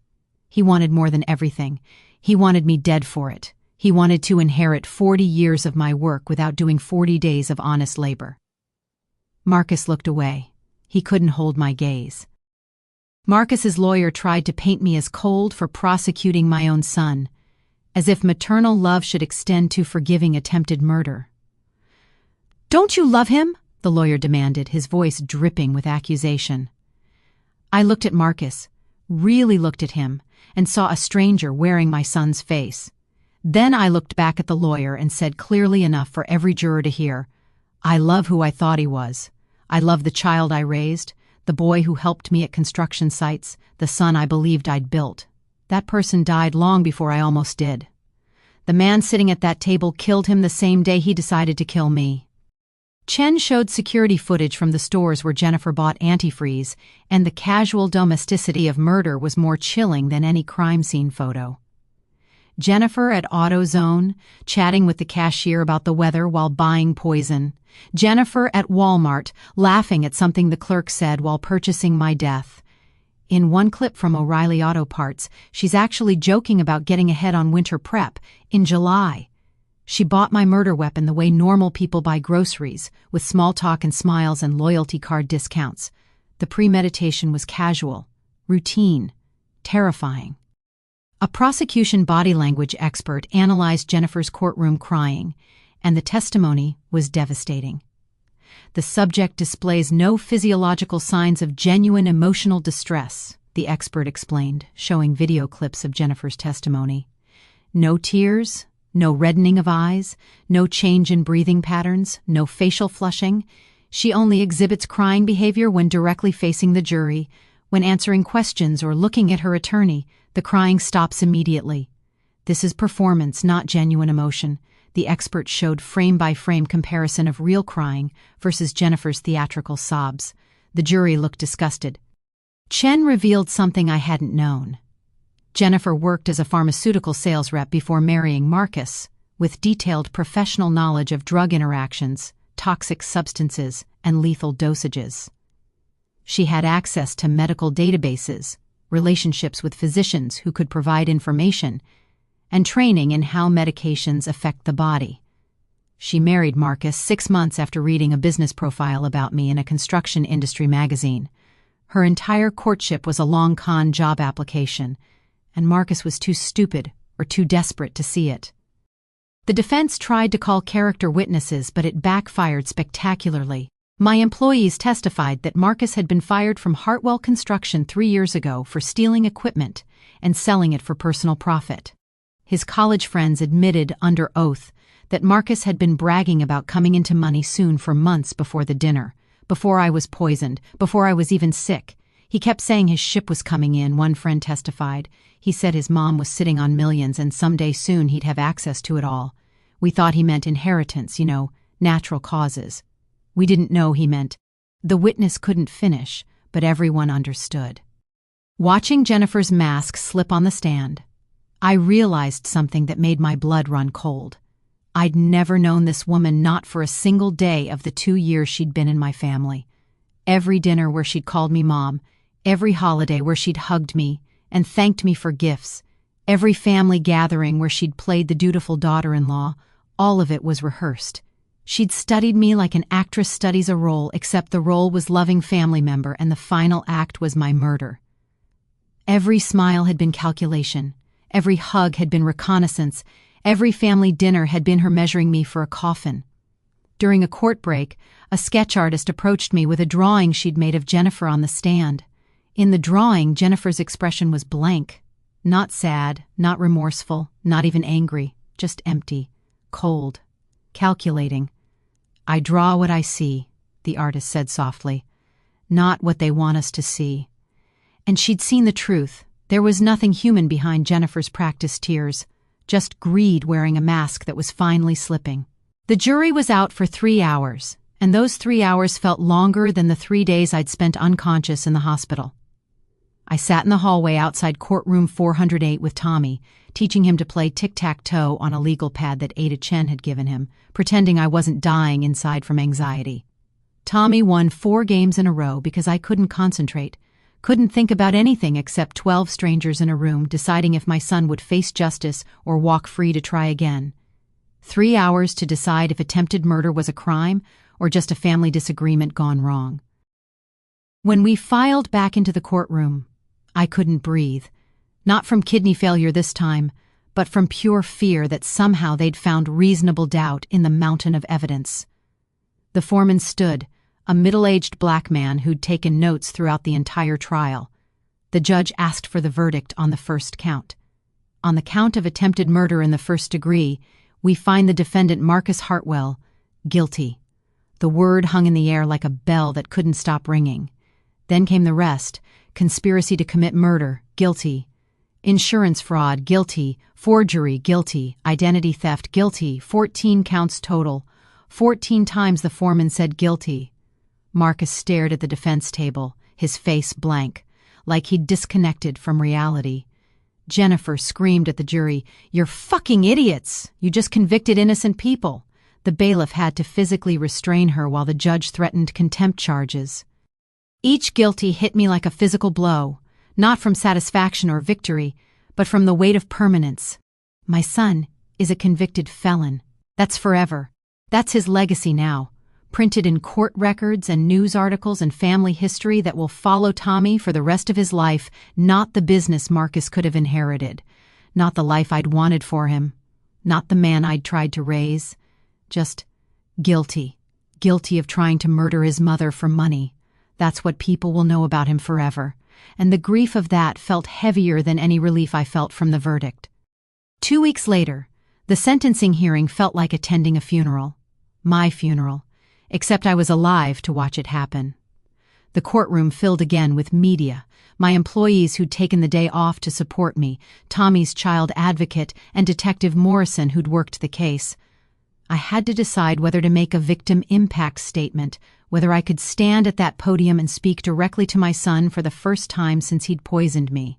He wanted more than everything. He wanted me dead for it. He wanted to inherit 40 years of my work without doing 40 days of honest labor. Marcus looked away. He couldn't hold my gaze. Marcus's lawyer tried to paint me as cold for prosecuting my own son, as if maternal love should extend to forgiving attempted murder. "Don't you love him?" the lawyer demanded, his voice dripping with accusation. I looked at Marcus, really looked at him, and saw a stranger wearing my son's face. Then I looked back at the lawyer and said clearly enough for every juror to hear, "I love who I thought he was. I love the child I raised, the boy who helped me at construction sites, the son I believed I'd built. That person died long before I almost did. The man sitting at that table killed him the same day he decided to kill me." Chen showed security footage from the stores where Jennifer bought antifreeze, and the casual domesticity of murder was more chilling than any crime scene photo. Jennifer at AutoZone, chatting with the cashier about the weather while buying poison. Jennifer at Walmart, laughing at something the clerk said while purchasing my death. In one clip from O'Reilly Auto Parts, she's actually joking about getting ahead on winter prep in July. She bought my murder weapon the way normal people buy groceries, with small talk and smiles and loyalty card discounts. The premeditation was casual, routine, terrifying. A prosecution body language expert analyzed Jennifer's courtroom crying, and the testimony was devastating. The subject displays no physiological signs of genuine emotional distress, the expert explained, showing video clips of Jennifer's testimony. No tears, no reddening of eyes, no change in breathing patterns, no facial flushing. She only exhibits crying behavior when directly facing the jury. When answering questions or looking at her attorney, the crying stops immediately. This is performance, not genuine emotion. The expert showed frame-by-frame comparison of real crying versus Jennifer's theatrical sobs. The jury looked disgusted. Chen revealed something I hadn't known. Jennifer worked as a pharmaceutical sales rep before marrying Marcus, with detailed professional knowledge of drug interactions, toxic substances, and lethal dosages. She had access to medical databases, relationships with physicians who could provide information, and training in how medications affect the body. She married Marcus 6 months after reading a business profile about me in a construction industry magazine. Her entire courtship was a long con job application, and Marcus was too stupid or too desperate to see it. The defense tried to call character witnesses, but it backfired spectacularly. My employees testified that Marcus had been fired from Hartwell Construction 3 years ago for stealing equipment and selling it for personal profit. His college friends admitted under oath that Marcus had been bragging about coming into money soon for months before the dinner, before I was poisoned, before I was even sick. He kept saying his ship was coming in, one friend testified. He said his mom was sitting on millions and someday soon he'd have access to it all. We thought he meant inheritance, natural causes. We didn't know he meant. The witness couldn't finish, but everyone understood. Watching Jennifer's mask slip on the stand, I realized something that made my blood run cold. I'd never known this woman not for a single day of the 2 years she'd been in my family. Every dinner where she'd called me mom, every holiday where she'd hugged me and thanked me for gifts, every family gathering where she'd played the dutiful daughter-in-law, all of it was rehearsed. She'd studied me like an actress studies a role, except the role was loving family member and the final act was my murder. Every smile had been calculation. Every hug had been reconnaissance. Every family dinner had been her measuring me for a coffin. During a court break, a sketch artist approached me with a drawing she'd made of Jennifer on the stand. In the drawing, Jennifer's expression was blank. Not sad, not remorseful, not even angry, just empty, cold, calculating. "I draw what I see," the artist said softly, "not what they want us to see." And she'd seen the truth. There was nothing human behind Jennifer's practiced tears, just greed wearing a mask that was finally slipping. The jury was out for 3 hours, and those 3 hours felt longer than the 3 days I'd spent unconscious in the hospital. I sat in the hallway outside courtroom 408 with Tommy, teaching him to play tic-tac-toe on a legal pad that Ada Chen had given him, pretending I wasn't dying inside from anxiety. Tommy won 4 games in a row because I couldn't concentrate, couldn't think about anything except 12 strangers in a room deciding if my son would face justice or walk free to try again. 3 hours to decide if attempted murder was a crime or just a family disagreement gone wrong. When we filed back into the courtroom, I couldn't breathe. Not from kidney failure this time, but from pure fear that somehow they'd found reasonable doubt in the mountain of evidence. The foreman stood, a middle-aged black man who'd taken notes throughout the entire trial. The judge asked for the verdict on the first count. On the count of attempted murder in the first degree, we find the defendant Marcus Hartwell guilty. The word hung in the air like a bell that couldn't stop ringing. Then came the rest: conspiracy to commit murder, guilty; insurance fraud, guilty; forgery, guilty; identity theft, guilty. 14 counts total. 14 times the foreman said guilty. Marcus stared at the defense table, his face blank, like he'd disconnected from reality. Jennifer screamed at the jury, "You're fucking idiots! You just convicted innocent people." The bailiff had to physically restrain her while the judge threatened contempt charges. Each guilty hit me like a physical blow, not from satisfaction or victory, but from the weight of permanence. My son is a convicted felon. That's forever. That's his legacy now, printed in court records and news articles and family history that will follow Tommy for the rest of his life, not the business Marcus could have inherited, not the life I'd wanted for him, not the man I'd tried to raise. Just guilty. Guilty of trying to murder his mother for money. That's what people will know about him forever, and the grief of that felt heavier than any relief I felt from the verdict. 2 weeks later, the sentencing hearing felt like attending a funeral. My funeral, except I was alive to watch it happen. The courtroom filled again with media, my employees who'd taken the day off to support me, Tommy's child advocate, and Detective Morrison who'd worked the case. I had to decide whether to make a victim impact statement, whether I could stand at that podium and speak directly to my son for the first time since he'd poisoned me.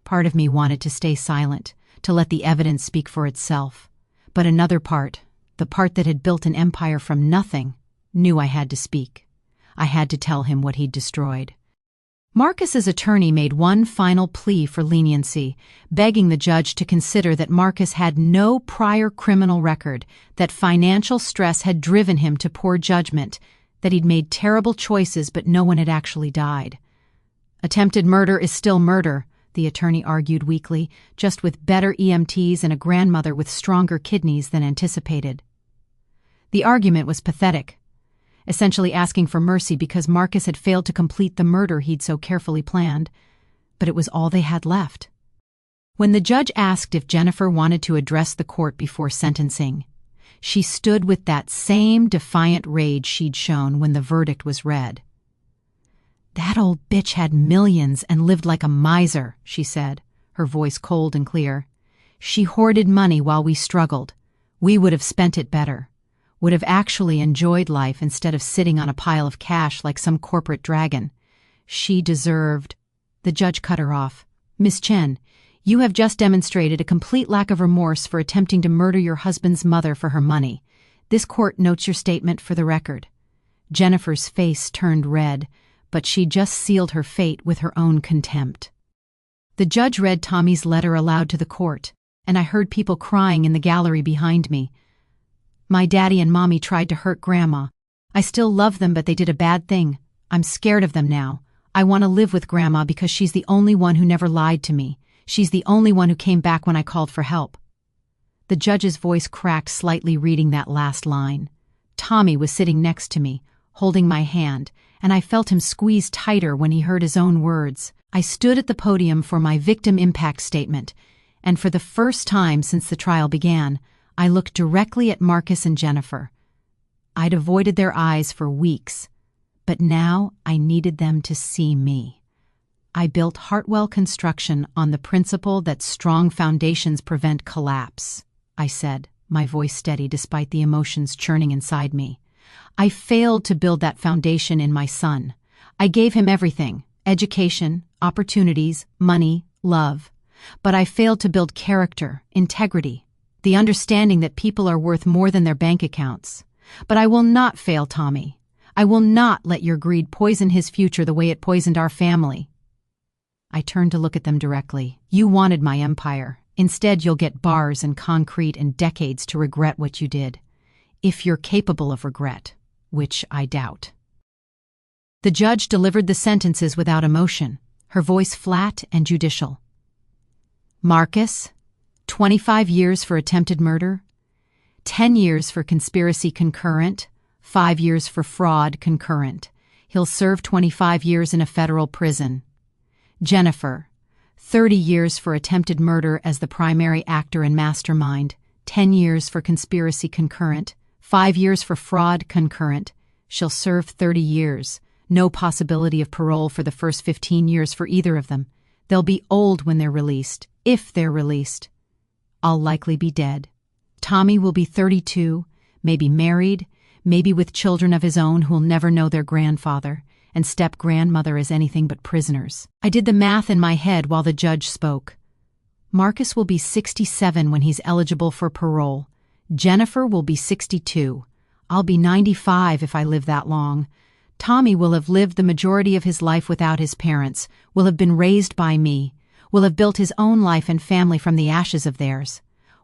Part of me wanted to stay silent, to let the evidence speak for itself. But another part, the part that had built an empire from nothing, knew I had to speak. I had to tell him what he'd destroyed. Marcus's attorney made one final plea for leniency, begging the judge to consider that Marcus had no prior criminal record, that financial stress had driven him to poor judgment, that he'd made terrible choices but no one had actually died. Attempted murder is still murder, the attorney argued weakly, just with better EMTs and a grandmother with stronger kidneys than anticipated. The argument was pathetic, essentially asking for mercy because Marcus had failed to complete the murder he'd so carefully planned, but it was all they had left. When the judge asked if Jennifer wanted to address the court before sentencing, she stood with that same defiant rage she'd shown when the verdict was read. "That old bitch had millions and lived like a miser," she said, her voice cold and clear. "She hoarded money while we struggled. We would have spent it better. Would have actually enjoyed life instead of sitting on a pile of cash like some corporate dragon. She deserved—" The judge cut her off. "Miss Chen, you have just demonstrated a complete lack of remorse for attempting to murder your husband's mother for her money. This court notes your statement for the record." Jennifer's face turned red, but she just sealed her fate with her own contempt. The judge read Tommy's letter aloud to the court, and I heard people crying in the gallery behind me. "My daddy and mommy tried to hurt Grandma. I still love them, but they did a bad thing. I'm scared of them now. I want to live with Grandma because she's the only one who never lied to me. She's the only one who came back when I called for help." The judge's voice cracked slightly reading that last line. Tommy was sitting next to me, holding my hand, and I felt him squeeze tighter when he heard his own words. I stood at the podium for my victim impact statement, and for the first time since the trial began, I looked directly at Marcus and Jennifer. I'd avoided their eyes for weeks, but now I needed them to see me. I built Hartwell Construction on the principle that strong foundations prevent collapse, I said, my voice steady despite the emotions churning inside me. I failed to build that foundation in my son. I gave him everything: education, opportunities, money, love. But I failed to build character, integrity, the understanding that people are worth more than their bank accounts. But I will not fail Tommy. I will not let your greed poison his future the way it poisoned our family. I turned to look at them directly. You wanted my empire. Instead, you'll get bars and concrete and decades to regret what you did. If you're capable of regret, which I doubt. The judge delivered the sentences without emotion, her voice flat and judicial. Marcus, 25 years for attempted murder, 10 years for conspiracy concurrent, 5 years for fraud concurrent. He'll serve 25 years in a federal prison. Jennifer, 30 years for attempted murder as the primary actor and mastermind, 10 years for conspiracy concurrent, 5 years for fraud concurrent. She'll serve 30 years. No possibility of parole for the first 15 years for either of them. They'll be old when they're released, if they're released. I'll likely be dead. Tommy will be 32, maybe married, maybe with children of his own who'll never know their grandfather, and step-grandmother as anything but prisoners. I did the math in my head while the judge spoke. Marcus will be 67 when he's eligible for parole. Jennifer will be 62. I'll be 95 if I live that long. Tommy will have lived the majority of his life without his parents, will have been raised by me, will have built his own life and family from the ashes of theirs.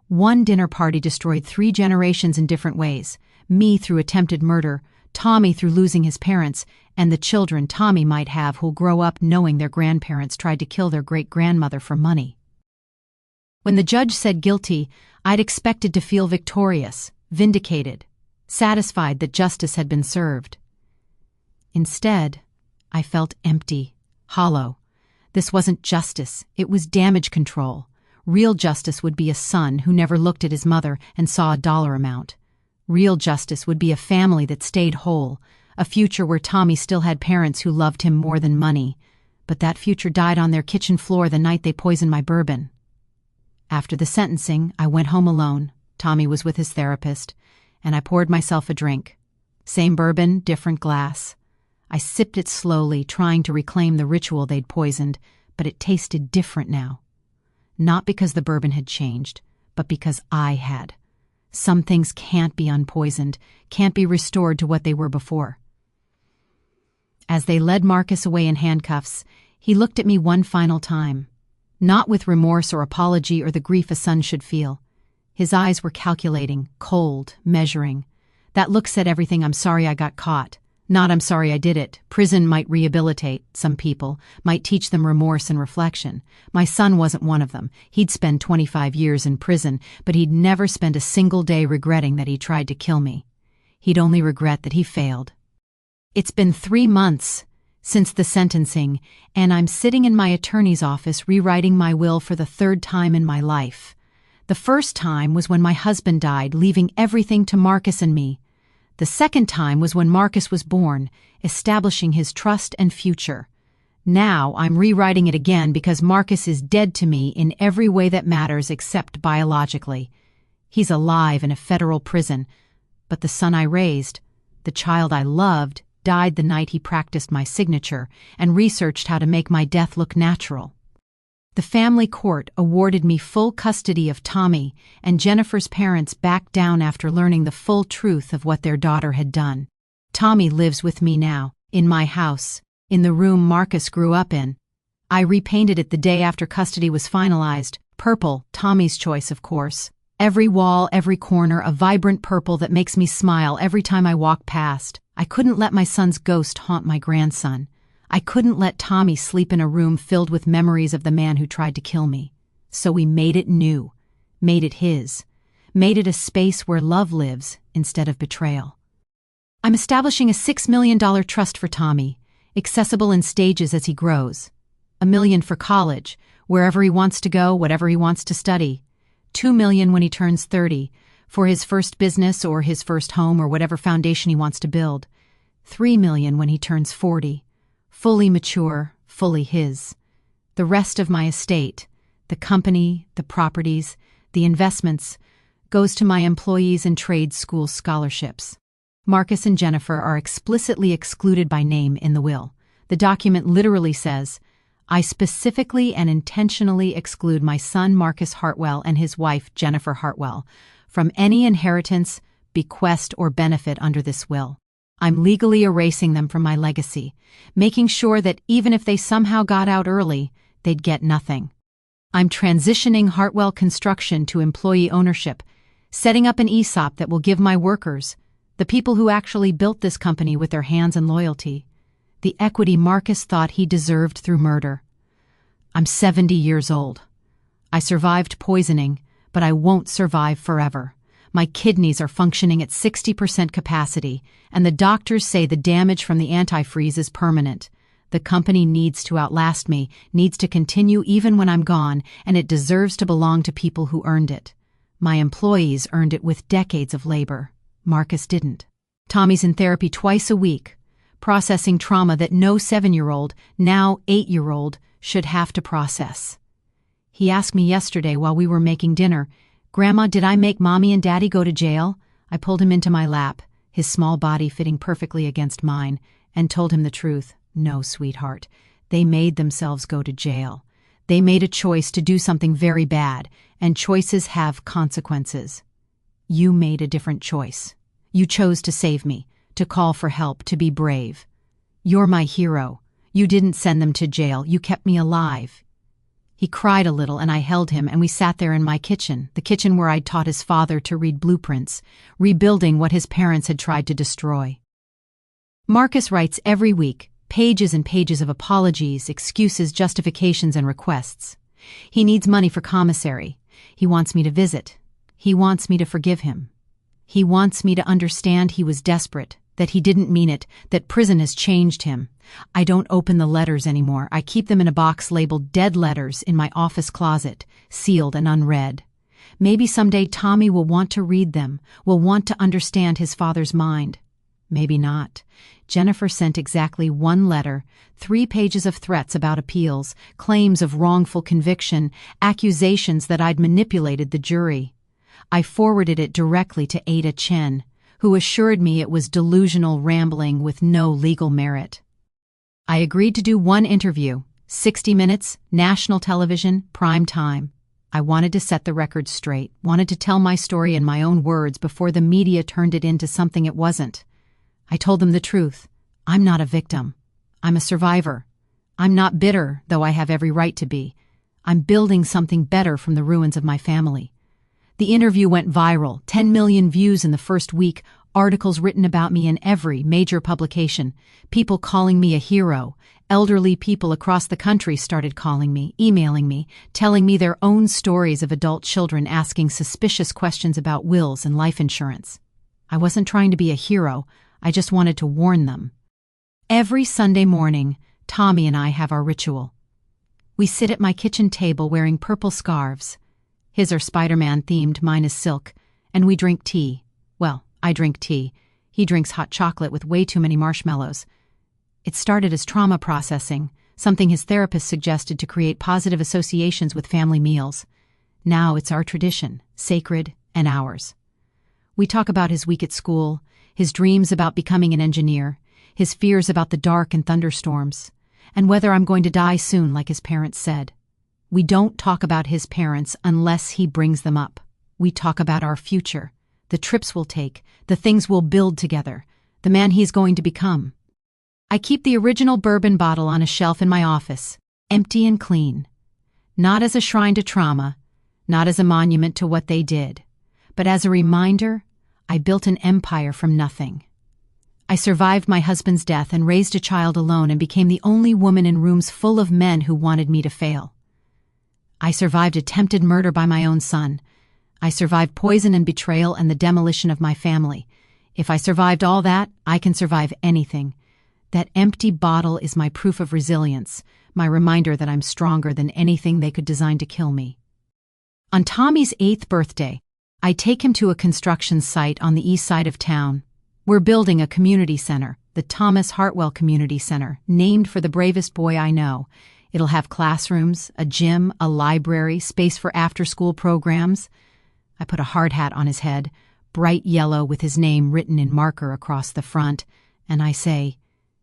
One dinner party destroyed 3 generations in different ways. Me through attempted murder, Tommy through losing his parents, and the children Tommy might have who'll grow up knowing their grandparents tried to kill their great-grandmother for money. When the judge said guilty, I'd expected to feel victorious, vindicated, satisfied that justice had been served. Instead, I felt empty, hollow. This wasn't justice, it was damage control. Real justice would be a son who never looked at his mother and saw a dollar amount. Real justice would be a family that stayed whole, a future where Tommy still had parents who loved him more than money. But that future died on their kitchen floor the night they poisoned my bourbon. After the sentencing, I went home alone. Tommy was with his therapist, and I poured myself a drink. Same bourbon, different glass. I sipped it slowly, trying to reclaim the ritual they'd poisoned, but it tasted different now. Not because the bourbon had changed, but because I had. Some things can't be unpoisoned, can't be restored to what they were before. As they led Marcus away in handcuffs, he looked at me one final time. Not with remorse or apology or the grief a son should feel. His eyes were calculating, cold, measuring. That look said everything. I'm sorry I got caught. Not I'm sorry I did it. Prison might rehabilitate some people, might teach them remorse and reflection. My son wasn't one of them. He'd spend 25 years in prison, but he'd never spend a single day regretting that he tried to kill me. He'd only regret that he failed. It's been 3 months since the sentencing, and I'm sitting in my attorney's office rewriting my will for the 3rd time in my life. The first time was when my husband died, leaving everything to Marcus and me. The second time was when Marcus was born, establishing his trust and future. Now I'm rewriting it again because Marcus is dead to me in every way that matters except biologically. He's alive in a federal prison, but the son I raised, the child I loved, died the night he practiced my signature and researched how to make my death look natural. The family court awarded me full custody of Tommy, and Jennifer's parents backed down after learning the full truth of what their daughter had done. Tommy lives with me now, in my house, in the room Marcus grew up in. I repainted it the day after custody was finalized, purple, Tommy's choice of course. Every wall, every corner, a vibrant purple that makes me smile every time I walk past. I couldn't let my son's ghost haunt my grandson. I couldn't let Tommy sleep in a room filled with memories of the man who tried to kill me. So we made it new, made it his, made it a space where love lives instead of betrayal. I'm establishing a $6 million trust for Tommy, accessible in stages as he grows. $1 million for college, wherever he wants to go, whatever he wants to study. $2 million when he turns 30, for his first business or his first home or whatever foundation he wants to build. $3 million when he turns 40. Fully mature, fully his. The rest of my estate, the company, the properties, the investments, goes to my employees and trade school scholarships. Marcus and Jennifer are explicitly excluded by name in the will. The document literally says, I specifically and intentionally exclude my son Marcus Hartwell and his wife Jennifer Hartwell from any inheritance, bequest, or benefit under this will. I'm legally erasing them from my legacy, making sure that even if they somehow got out early, they'd get nothing. I'm transitioning Hartwell Construction to employee ownership, setting up an ESOP that will give my workers, the people who actually built this company with their hands and loyalty, the equity Marcus thought he deserved through murder. I'm 70 years old. I survived poisoning, but I won't survive forever. My kidneys are functioning at 60% capacity, and the doctors say the damage from the antifreeze is permanent. The company needs to outlast me, needs to continue even when I'm gone, and it deserves to belong to people who earned it. My employees earned it with decades of labor. Marcus didn't. Tommy's in therapy twice a week, processing trauma that no 7-year-old, now 8-year-old, should have to process. He asked me yesterday while we were making dinner, Grandma, did I make Mommy and Daddy go to jail? I pulled him into my lap, his small body fitting perfectly against mine, and told him the truth. No, sweetheart. They made themselves go to jail. They made a choice to do something very bad, and choices have consequences. You made a different choice. You chose to save me, to call for help, to be brave. You're my hero. You didn't send them to jail. You kept me alive. He cried a little, and I held him, and we sat there in my kitchen, the kitchen where I'd taught his father to read blueprints, rebuilding what his parents had tried to destroy. Marcus writes every week, pages and pages of apologies, excuses, justifications, and requests. He needs money for commissary. He wants me to visit. He wants me to forgive him. He wants me to understand he was desperate, that he didn't mean it, that prison has changed him. I don't open the letters anymore. I keep them in a box labeled dead letters in my office closet, sealed and unread. Maybe someday Tommy will want to read them, will want to understand his father's mind. Maybe not. Jennifer sent exactly one letter, 3 pages of threats about appeals, claims of wrongful conviction, accusations that I'd manipulated the jury. I forwarded it directly to Ada Chen, who assured me it was delusional rambling with no legal merit. I agreed to do one interview, 60 minutes, national television, prime time. I wanted to set the record straight, wanted to tell my story in my own words before the media turned it into something it wasn't. I told them the truth. I'm not a victim. I'm a survivor. I'm not bitter, though I have every right to be. I'm building something better from the ruins of my family. The interview went viral, 10 million views in the first week, articles written about me in every major publication, people calling me a hero. Elderly people across the country started calling me, emailing me, telling me their own stories of adult children asking suspicious questions about wills and life insurance. I wasn't trying to be a hero, I just wanted to warn them. Every Sunday morning, Tommy and I have our ritual. We sit at my kitchen table wearing purple scarves. His are Spider-Man themed, mine is silk, and we drink tea. Well, I drink tea. He drinks hot chocolate with way too many marshmallows. It started as trauma processing, something his therapist suggested to create positive associations with family meals. Now it's our tradition, sacred and ours. We talk about his week at school, his dreams about becoming an engineer, his fears about the dark and thunderstorms, and whether I'm going to die soon like his parents said. We don't talk about his parents unless he brings them up. We talk about our future, the trips we'll take, the things we'll build together, the man he's going to become. I keep the original bourbon bottle on a shelf in my office, empty and clean. Not as a shrine to trauma, not as a monument to what they did, but as a reminder, I built an empire from nothing. I survived my husband's death and raised a child alone and became the only woman in rooms full of men who wanted me to fail. I survived attempted murder by my own son. I survived poison and betrayal and the demolition of my family. If I survived all that, I can survive anything. That empty bottle is my proof of resilience, my reminder that I'm stronger than anything they could design to kill me. On Tommy's 8th birthday, I take him to a construction site on the east side of town. We're building a community center, the Thomas Hartwell Community Center, named for the bravest boy I know. It'll have classrooms, a gym, a library, space for after-school programs. I put a hard hat on his head, bright yellow with his name written in marker across the front, and I say,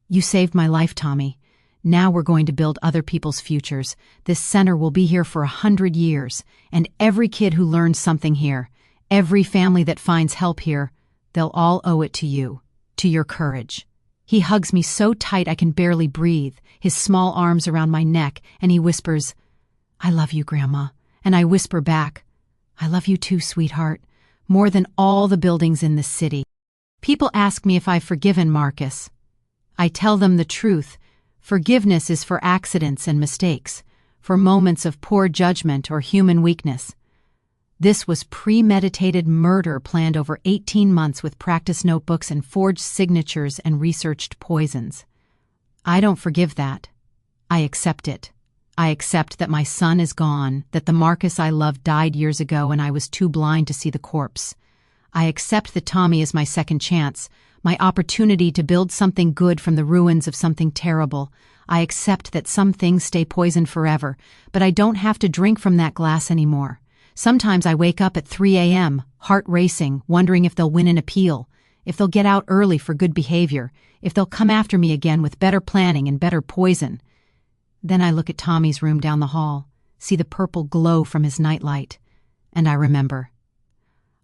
"You saved my life, Tommy. Now we're going to build other people's futures. This center will be here for 100 years, and every kid who learns something here, every family that finds help here, they'll all owe it to you, to your courage." He hugs me so tight I can barely breathe, his small arms around my neck, and he whispers, "I love you, Grandma." And I whisper back, "I love you too, sweetheart, more than all the buildings in this city." People ask me if I've forgiven Marcus. I tell them the truth. Forgiveness is for accidents and mistakes, for moments of poor judgment or human weakness. This was premeditated murder planned over 18 months with practice notebooks and forged signatures and researched poisons. I don't forgive that. I accept it. I accept that my son is gone, that the Marcus I loved died years ago and I was too blind to see the corpse. I accept that Tommy is my second chance, my opportunity to build something good from the ruins of something terrible. I accept that some things stay poisoned forever, but I don't have to drink from that glass anymore. Sometimes I wake up at 3 a.m., heart racing, wondering if they'll win an appeal, if they'll get out early for good behavior, if they'll come after me again with better planning and better poison. Then I look at Tommy's room down the hall, see the purple glow from his nightlight, and I remember.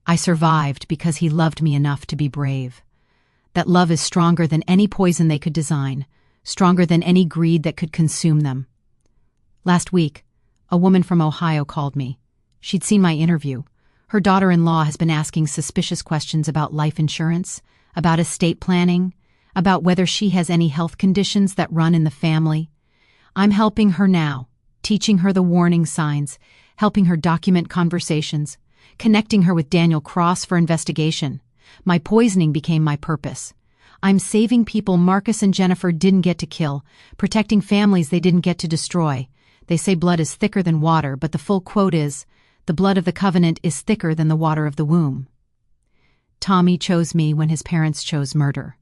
I survived because he loved me enough to be brave. That love is stronger than any poison they could design, stronger than any greed that could consume them. Last week, a woman from Ohio called me. She'd seen my interview. Her daughter-in-law has been asking suspicious questions about life insurance, about estate planning, about whether she has any health conditions that run in the family. I'm helping her now, teaching her the warning signs, helping her document conversations, connecting her with Daniel Cross for investigation. My poisoning became my purpose. I'm saving people Marcus and Jennifer didn't get to kill, protecting families they didn't get to destroy. They say blood is thicker than water, but the full quote is, "The blood of the covenant is thicker than the water of the womb." Tommy chose me when his parents chose murder.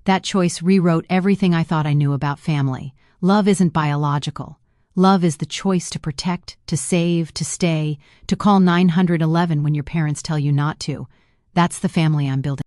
That choice rewrote everything I thought I knew about family. Love isn't biological. Love is the choice to protect, to save, to stay, to call 911 when your parents tell you not to. That's the family I'm building.